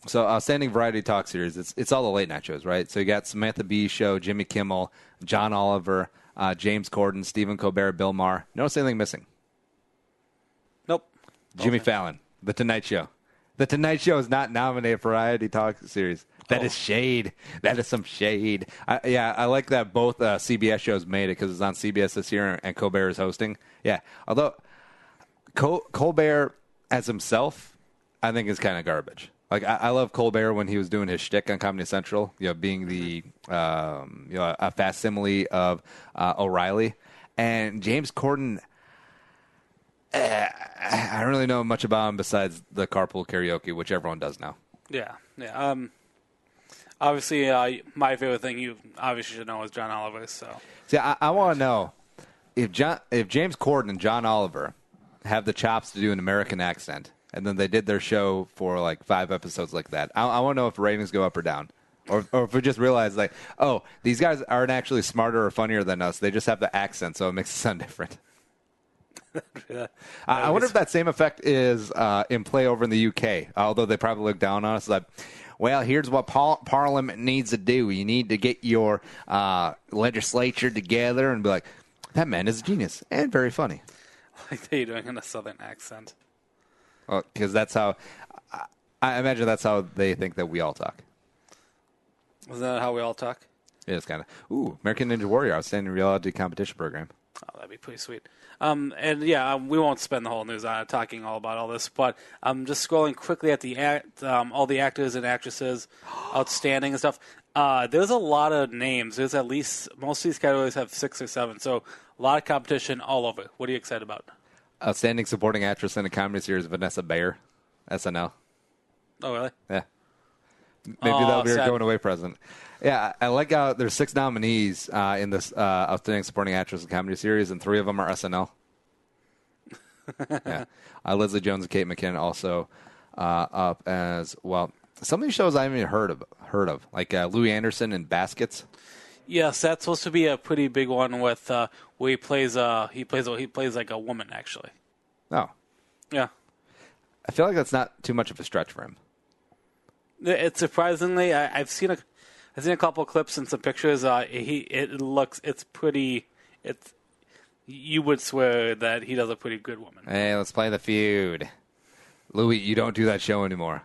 So outstanding variety talk series. It's all the late night shows, right? So you got Samantha Bee's show, Jimmy Kimmel, John Oliver, James Corden, Stephen Colbert, Bill Maher. Notice anything missing? Nope. Jimmy Fallon, The Tonight Show. The Tonight Show is not nominated for variety talk series. That is shade. That is some shade. I like that both CBS shows made it because it's on CBS this year and Colbert is hosting. Yeah, although... Colbert as himself, I think is kind of garbage. Like I love Colbert when he was doing his shtick on Comedy Central, being the a facsimile of O'Reilly, and James Corden. I don't really know much about him besides the carpool karaoke, which everyone does now. Yeah. Obviously, my favorite thing you obviously should know is John Oliver. So, see, I want to know if James Corden and John Oliver have the chops to do an American accent. And then they did their show for like 5 episodes like that. I want to know if ratings go up or down. Or if we just realize, like, oh, these guys aren't actually smarter or funnier than us. They just have the accent, so it makes it sound different. I wonder if that same effect is in play over in the UK, although they probably look down on us. Like, well, here's what Parliament needs to do. You need to get your legislature together and be like, that man is a genius and very funny. Like that you're doing in a southern accent. Because that's how I imagine that's how they think that we all talk. Isn't that how we all talk? It is kind of. Ooh, American Ninja Warrior, outstanding reality competition program. Oh, that'd be pretty sweet. We won't spend the whole news on it talking all about all this, but I'm just scrolling quickly at all the actors and actresses, outstanding and stuff. There's a lot of names. There's at least most of these categories have 6 or 7, so a lot of competition all over. What are you excited about? Outstanding supporting actress in a comedy series, Vanessa Bayer, SNL. Oh, really? Yeah. Maybe that'll be her going away present. Yeah, I like how there's 6 nominees in this Outstanding Supporting Actress in Comedy Series, and 3 of them are SNL. Yeah. Leslie Jones and Kate McKinnon also up as well. Some of these shows I haven't even heard of, like Louie Anderson and Baskets. Yes, that's supposed to be a pretty big one with where he plays like a woman actually. Oh. Yeah. I feel like that's not too much of a stretch for him. It's surprisingly, I've seen a couple of clips and some pictures. It's pretty. You would swear that he does a pretty good woman. Hey, let's play the feud. Louie, you don't do that show anymore.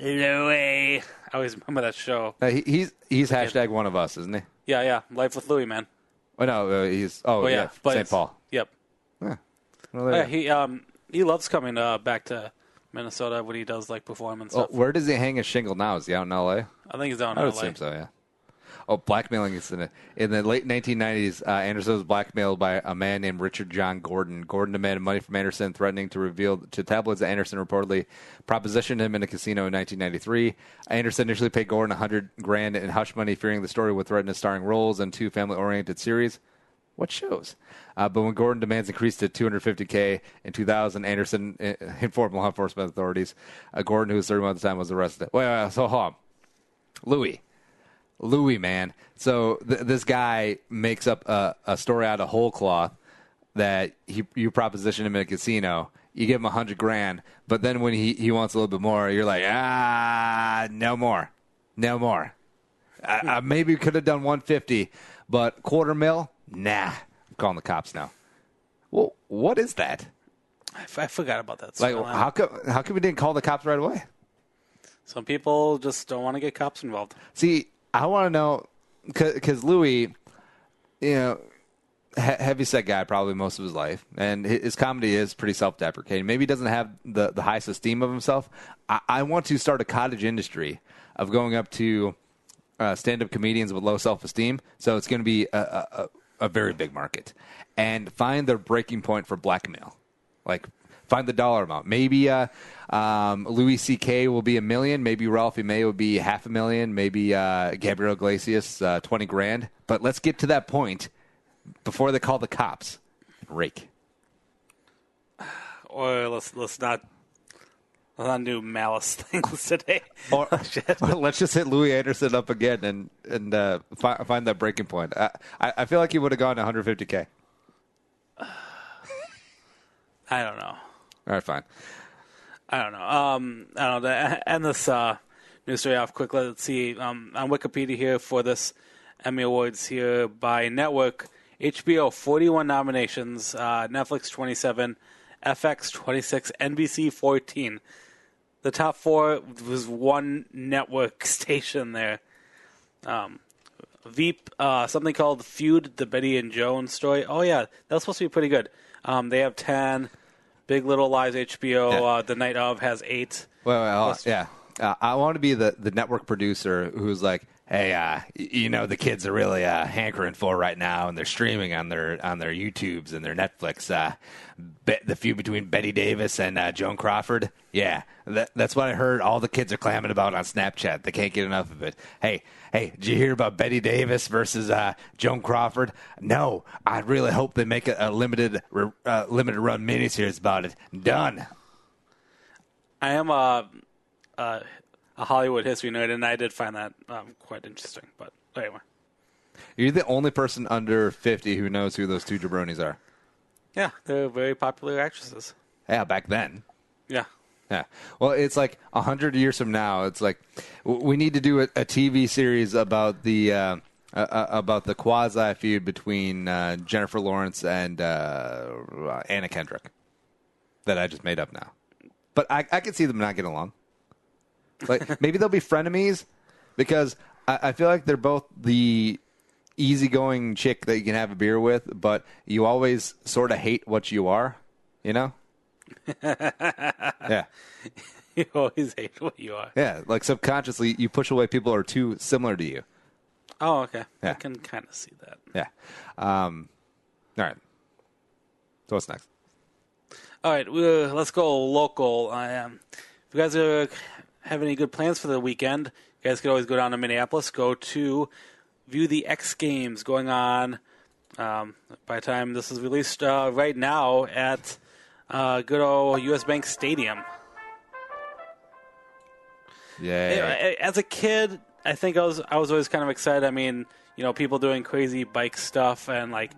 Louie, I always remember that show. He's hashtag one of us, isn't he? Yeah. Life with Louie, man. Oh no, he's St. Paul. Yep. Yeah. Well, he loves coming back to Minnesota when he does like perform and stuff. Where does he hang his shingle now? Is he out in L.A.? I think he's out in I L.A. would assume so, yeah. Oh, blackmailing incident. In the late 1990s, Anderson was blackmailed by a man named Richard John Gordon. Gordon demanded money from Anderson, threatening to reveal to tabloids that Anderson reportedly propositioned him in a casino in 1993. Anderson initially paid Gordon $100,000 in hush money, fearing the story would threaten his starring roles in 2 family-oriented series. What shows? But when Gordon demands increased to $250,000 in 2000, Anderson informed law enforcement authorities. Gordon, who was 31 at the time, was arrested. Wait, so hold on. Louie, man. So this guy makes up a story out of whole cloth that you proposition him in a casino. You give him $100,000, but then when he wants a little bit more, you're like, no more. Maybe could have done $150,000, but $250,000, nah. I'm calling the cops now. Well, what is that? I forgot about that. Like, how come we didn't call the cops right away? Some people just don't want to get cops involved. See, I want to know, because Louie, heavyset guy probably most of his life, and his comedy is pretty self-deprecating. Maybe he doesn't have the highest esteem of himself. I want to start a cottage industry of going up to stand-up comedians with low self-esteem, so it's going to be a very big market, and find their breaking point for blackmail. Like, find the dollar amount. Maybe Louis C.K. will be $1 million. Maybe Ralphie May will be $500,000. Maybe Gabriel Iglesias $20,000. But let's get to that point before they call the cops. Rake. Or let's not do malice things today. Or let's just hit Louie Anderson up again and find that breaking point. I feel like he would have gone to $150,000. I don't know. All right, fine. I don't know. I don't know. To end this news story off quickly, let's see. On Wikipedia here for this Emmy Awards here by network, HBO 41 nominations, Netflix 27, FX 26, NBC 14. The top 4 was one network station there. Veep, something called Feud, the Betty and Joan story. Oh yeah, that was supposed to be pretty good. They have 10. Big Little Lies HBO, The Night Of has 8. Well, yeah. I want to be the network producer who's like, hey, the kids are really hankering for right now, and they're streaming on their YouTubes and their Netflix. The feud between Betty Davis and Joan Crawford. Yeah, that's what I heard. All the kids are clamming about on Snapchat. They can't get enough of it. Hey, did you hear about Betty Davis versus Joan Crawford? No, I really hope they make a limited run miniseries about it. Done. I am a Hollywood history nerd, and I did find that quite interesting. But anyway. You're the only person under 50 who knows who those two jabronis are. Yeah, they're very popular actresses. Yeah, back then. Yeah. Yeah. Well, it's like 100 years from now. It's like we need to do a TV series about the quasi feud between Jennifer Lawrence and Anna Kendrick that I just made up now. But I can see them not getting along. Like maybe they'll be frenemies because I feel like they're both the easygoing chick that you can have a beer with, but you always sort of hate what you are, you know? Yeah. You always hate what you are. Yeah, like subconsciously you push away people who are too similar to you. Oh, okay. Yeah. I can kind of see that. Yeah. All right. So what's next? All right, let's go local. If you guys have any good plans for the weekend, you guys can always go down to Minneapolis, go to view the X Games going on by the time this is released right now at good old U.S. Bank Stadium. Yeah. As a kid, I think I was always kind of excited. I mean, people doing crazy bike stuff and like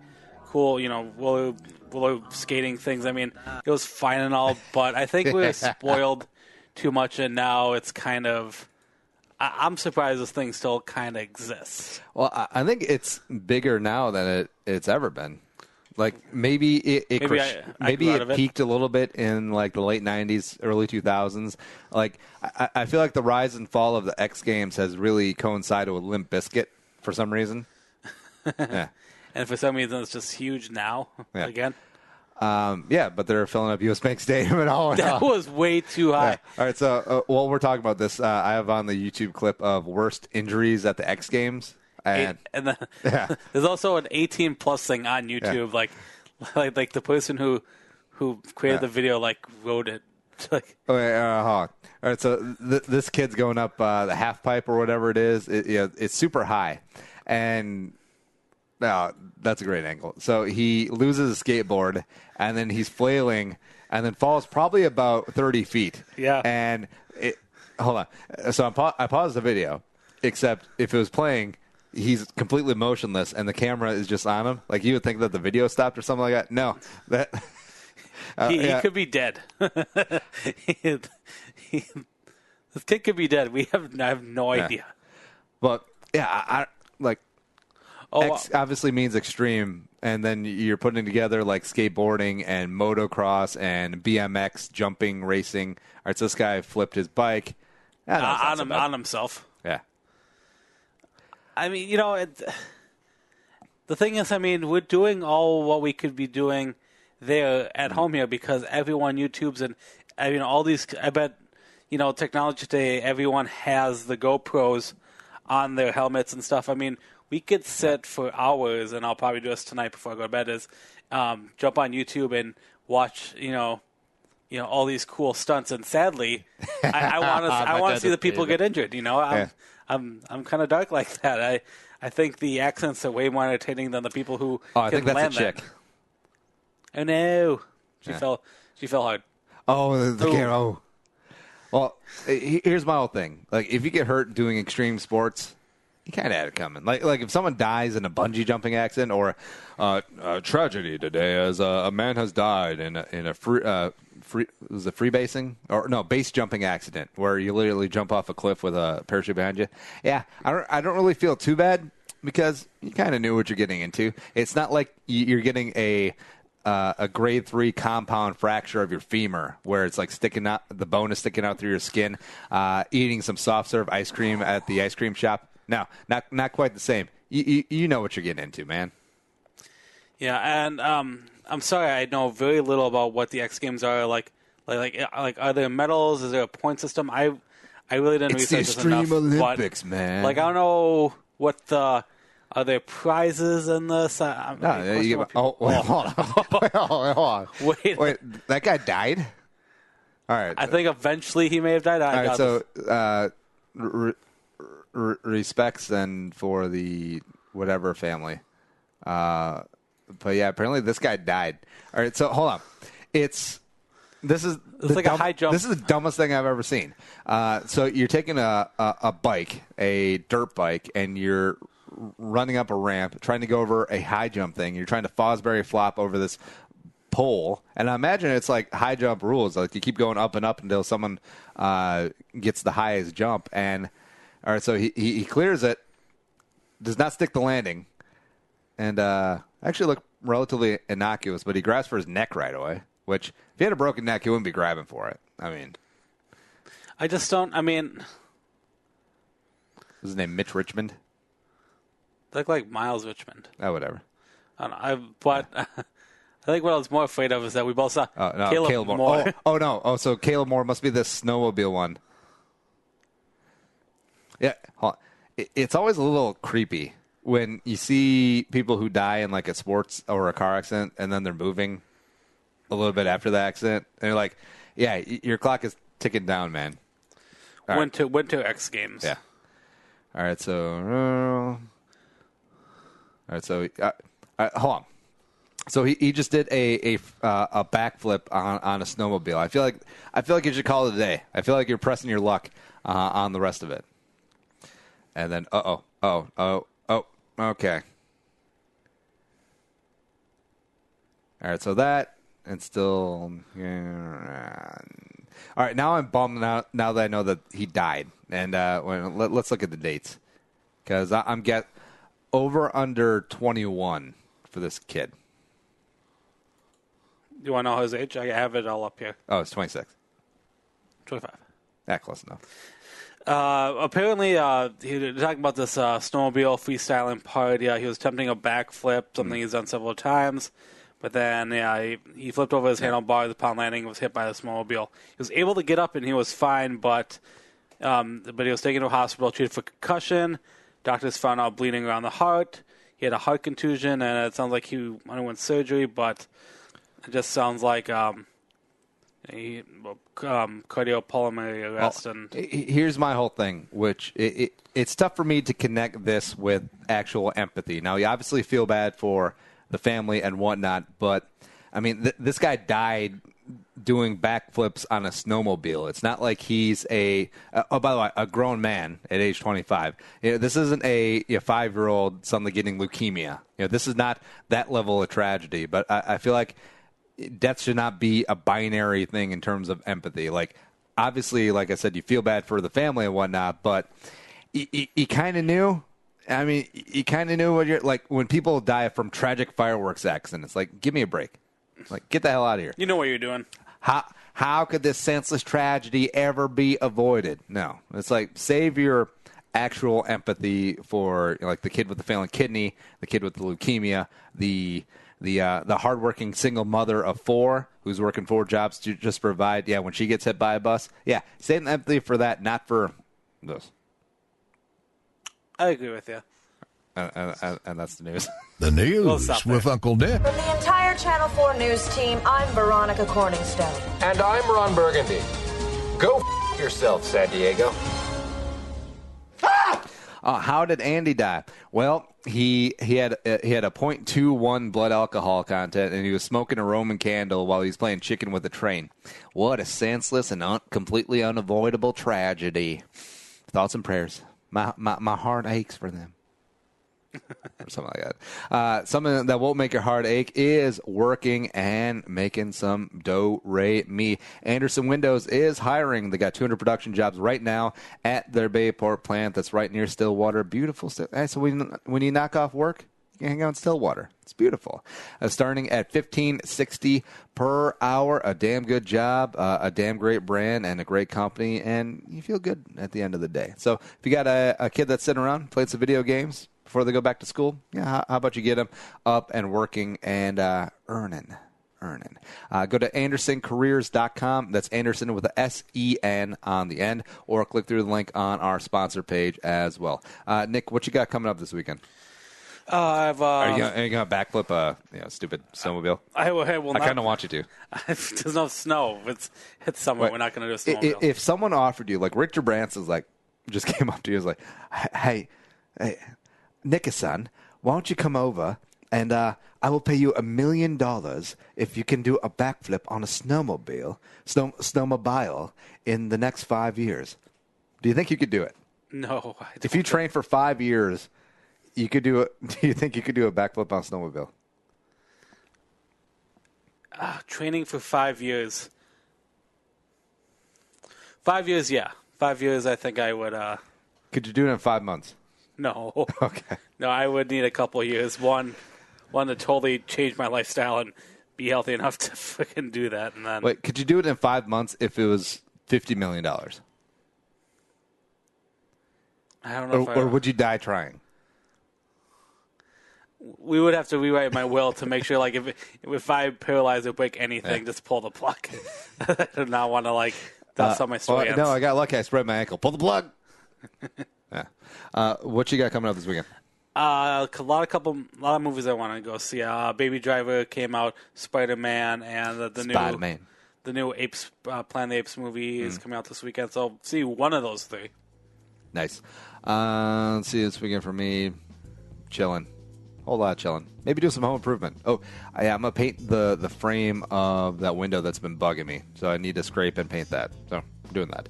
cool, roller skating things. I mean, it was fine and all, but I think we were spoiled too much, and now it's kind of. I'm surprised this thing still kind of exists. Well, I think it's bigger now than it's ever been. Like maybe it peaked a little bit in like the late 90s, early 2000s. Like I feel like the rise and fall of the X Games has really coincided with Limp Bizkit for some reason. Yeah. And for some reason, it's just huge now again. Yeah, but they're filling up U.S. Bank Stadium and all. That was way too high. Yeah. All right, so while we're talking about this, I have on the YouTube clip of worst injuries at the X Games. And there's also an 18+ thing on YouTube, like the person who created the video wrote it. Okay, all right, so this kid's going up the half pipe or whatever it is. It's super high, and that's a great angle. So he loses a skateboard, and then he's flailing, and then falls probably about 30 feet. Yeah. And hold on. So I paused the video, except if it was playing, he's completely motionless, and the camera is just on him. Like, you would think that the video stopped or something like that. No. He could be dead. This kid could be dead. I have no idea. But, I X obviously means extreme, and then you're putting together like skateboarding and motocross and BMX, jumping, racing. All right, so this guy flipped his bike on himself. Yeah. I mean, the thing is, we're doing all what we could be doing there at home here because everyone YouTubes and all these. I bet technology today, everyone has the GoPros on their helmets and stuff. We could sit for hours, and I'll probably do this tonight before I go to bed. Jump on YouTube and watch, all these cool stunts. And sadly, I want to see the people get injured. I'm kind of dark like that. I think the accents are way more entertaining than the people who. Oh, I think that's a chick. Oh no, she fell hard. Oh, the camera. Oh. Well, here's my whole thing. Like, if you get hurt doing extreme sports, you kind of had it coming. Like if someone dies in a bungee jumping accident, or a tragedy today as a man has died in a free basing or no base jumping accident where you literally jump off a cliff with a parachute behind you. Yeah, I don't really feel too bad because you kind of knew what you're getting into. It's not like you're getting a grade 3 compound fracture of your femur where it's like sticking out, the bone is sticking out through your skin. Eating some soft serve ice cream at the ice cream shop. No, not quite the same. You know what you're getting into, man. Yeah, and I'm sorry, I know very little about what the X Games are. Like are there medals? Is there a point system? I really didn't It's the research this Extreme enough. Olympics, but, man. Like, I don't know what are there prizes in this? Hold on. Wait, that guy died? All right. I think eventually he may have died. All right, so respects then for the whatever family. But yeah, apparently this guy died. All right, so hold on. This is like a high jump. This is the dumbest thing I've ever seen. So you're taking a bike, a dirt bike, and you're running up a ramp, trying to go over a high jump thing. You're trying to Fosbury flop over this pole, and I imagine it's like high jump rules. Like you keep going up and up until someone gets the highest jump. And all right, so he clears it, does not stick the landing, and actually looked relatively innocuous. But he grabs for his neck right away. Which, if he had a broken neck, he wouldn't be grabbing for it. I mean, I just don't. I mean, was his name Mitch Richmond? They look like Miles Richmond. Oh, whatever. I don't know, but I think what I was more afraid of is that we both saw Caleb Moore. Oh, no. Oh, so Caleb Moore must be the snowmobile one. Yeah, hold on. It's always a little creepy when you see people who die in like a sports or a car accident, and then they're moving a little bit after the accident, and you're like, "Yeah, your clock is ticking down, man." Went to X Games. Yeah. All right, so hold on. So he just did a backflip on a snowmobile. I feel like you should call it a day. I feel like you're pressing your luck on the rest of it. And then okay. All right, so that. And still, all right. Now I'm bummed. Now that I know that he died, and let's look at the dates, because I'm over under 21 for this kid. You want to know his age? I have it all up here. Oh, it's 26. 25. Yeah, close enough. Apparently, he was talking about this snowmobile freestyling part. Yeah, he was attempting a backflip, something he's done several times. But then, he flipped over his handlebars upon landing and was hit by the snowmobile. He was able to get up and he was fine, but he was taken to a hospital, treated for concussion. Doctors found out bleeding around the heart. He had a heart contusion, and it sounds like he underwent surgery, but it just sounds like cardiopulmonary arrest. Here's my whole thing, which it's tough for me to connect this with actual empathy. Now, you obviously feel bad for the family and whatnot, but I mean, this guy died doing backflips on a snowmobile. It's not like he's by the way, a grown man at age 25. This isn't a 5-year-old suddenly getting leukemia. This is not that level of tragedy. But I feel like death should not be a binary thing in terms of empathy. Like, obviously, like I said, you feel bad for the family and whatnot, but you kind of knew. I mean, you kind of knew what you're like when people die from tragic fireworks accidents. Like, give me a break. Like, get the hell out of here. You know what you're doing. How could this senseless tragedy ever be avoided? No, it's like save your actual empathy for like the kid with the failing kidney, the kid with the leukemia, the hardworking single mother of 4 who's working 4 jobs to just provide. Yeah, when she gets hit by a bus. Yeah, save the empathy for that, not for those. I agree with you. And that's the news. The news with Uncle Nick. From the entire Channel 4 news team, I'm Veronica Corningstone. And I'm Ron Burgundy. Go yourself, San Diego. How did Andy die? Well, he had a 0.21 blood alcohol content, and he was smoking a Roman candle while he was playing chicken with a train. What a senseless and completely unavoidable tragedy. Thoughts and prayers. My heart aches for them. Or something like that. Something that won't make your heart ache is working and making some do-re-mi. Anderson Windows is hiring. They got 200 production jobs right now at their Bayport plant that's right near Stillwater. Beautiful. So when you knock off work, you can hang out in Stillwater. It's beautiful. Starting at $15.60 per hour. A damn good job, a damn great brand, and a great company, and you feel good at the end of the day. So if you got a kid that's sitting around playing some video games before they go back to school, yeah, how about you get them up and working and earning earning. Go to AndersonCareers.com. That's Anderson with a S-E-N on the end, or click through the link on our sponsor page as well. Nick, what you got coming up this weekend? Are you gonna backflip a stupid snowmobile? I will not. I kind of want you to. There's no snow. It's summer. We're not going to do a snowmobile. If someone offered you, like Richard Branson's, just came up to you, was like, "Hey, Nickerson, why don't you come over and I will pay you $1 million if you can do a backflip on a snowmobile in the next 5 years." Do you think you could do it? No. If you train for 5 years. You could do it. Do you think you could do a backflip on a snowmobile? Training for 5 years. 5 years, yeah. 5 years, I think I would. Could you do it in 5 months? No. Okay. No, I would need a couple of years. One to totally change my lifestyle and be healthy enough to freaking do that, and then. Wait, could you do it in 5 months if it was $50 million? I don't know. Or would you die trying? We would have to rewrite my will to make sure, if I paralyze or break anything, just pull the plug. I do not want to, that's how my story ends. No, I got lucky. I sprained my ankle. Pull the plug. Yeah. What you got coming up this weekend? A lot of movies I want to go see. Baby Driver came out, Spider-Man, and the new Apes, Planet of the Apes movie is coming out this weekend. So I'll see one of those three. Nice. Let's see this weekend for me. Chilling. Whole lot of chilling. Maybe do some home improvement. Oh, I'm going to paint the frame of that window that's been bugging me. So I need to scrape and paint that. So I'm doing that.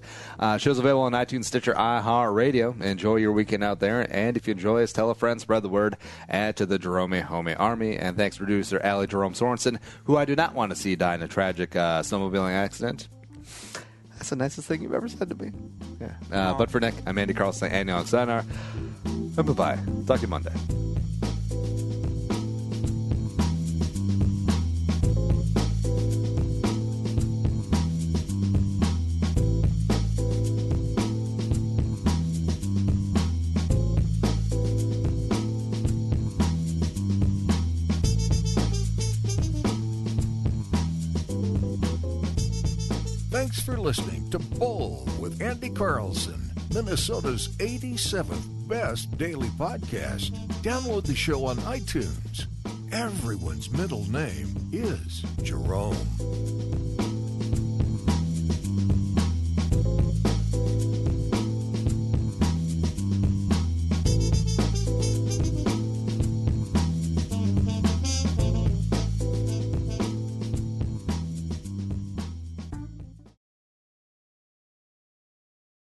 Show's available on iTunes, Stitcher, iHeartRadio. Enjoy your weekend out there. And if you enjoy us, tell a friend, spread the word, add to the Jerome Homie Army. And thanks to producer Allie Jerome Sorensen, who I do not want to see die in a tragic snowmobiling accident. That's the nicest thing you've ever said to me. Yeah. But for Nick, I'm Andy Carlson and Young Sinar. And bye-bye. Talk to you Monday. Thanks for listening to Bowl with Andy Carlson, Minnesota's 87th best daily podcast. Download the show on iTunes. Everyone's middle name is Jerome.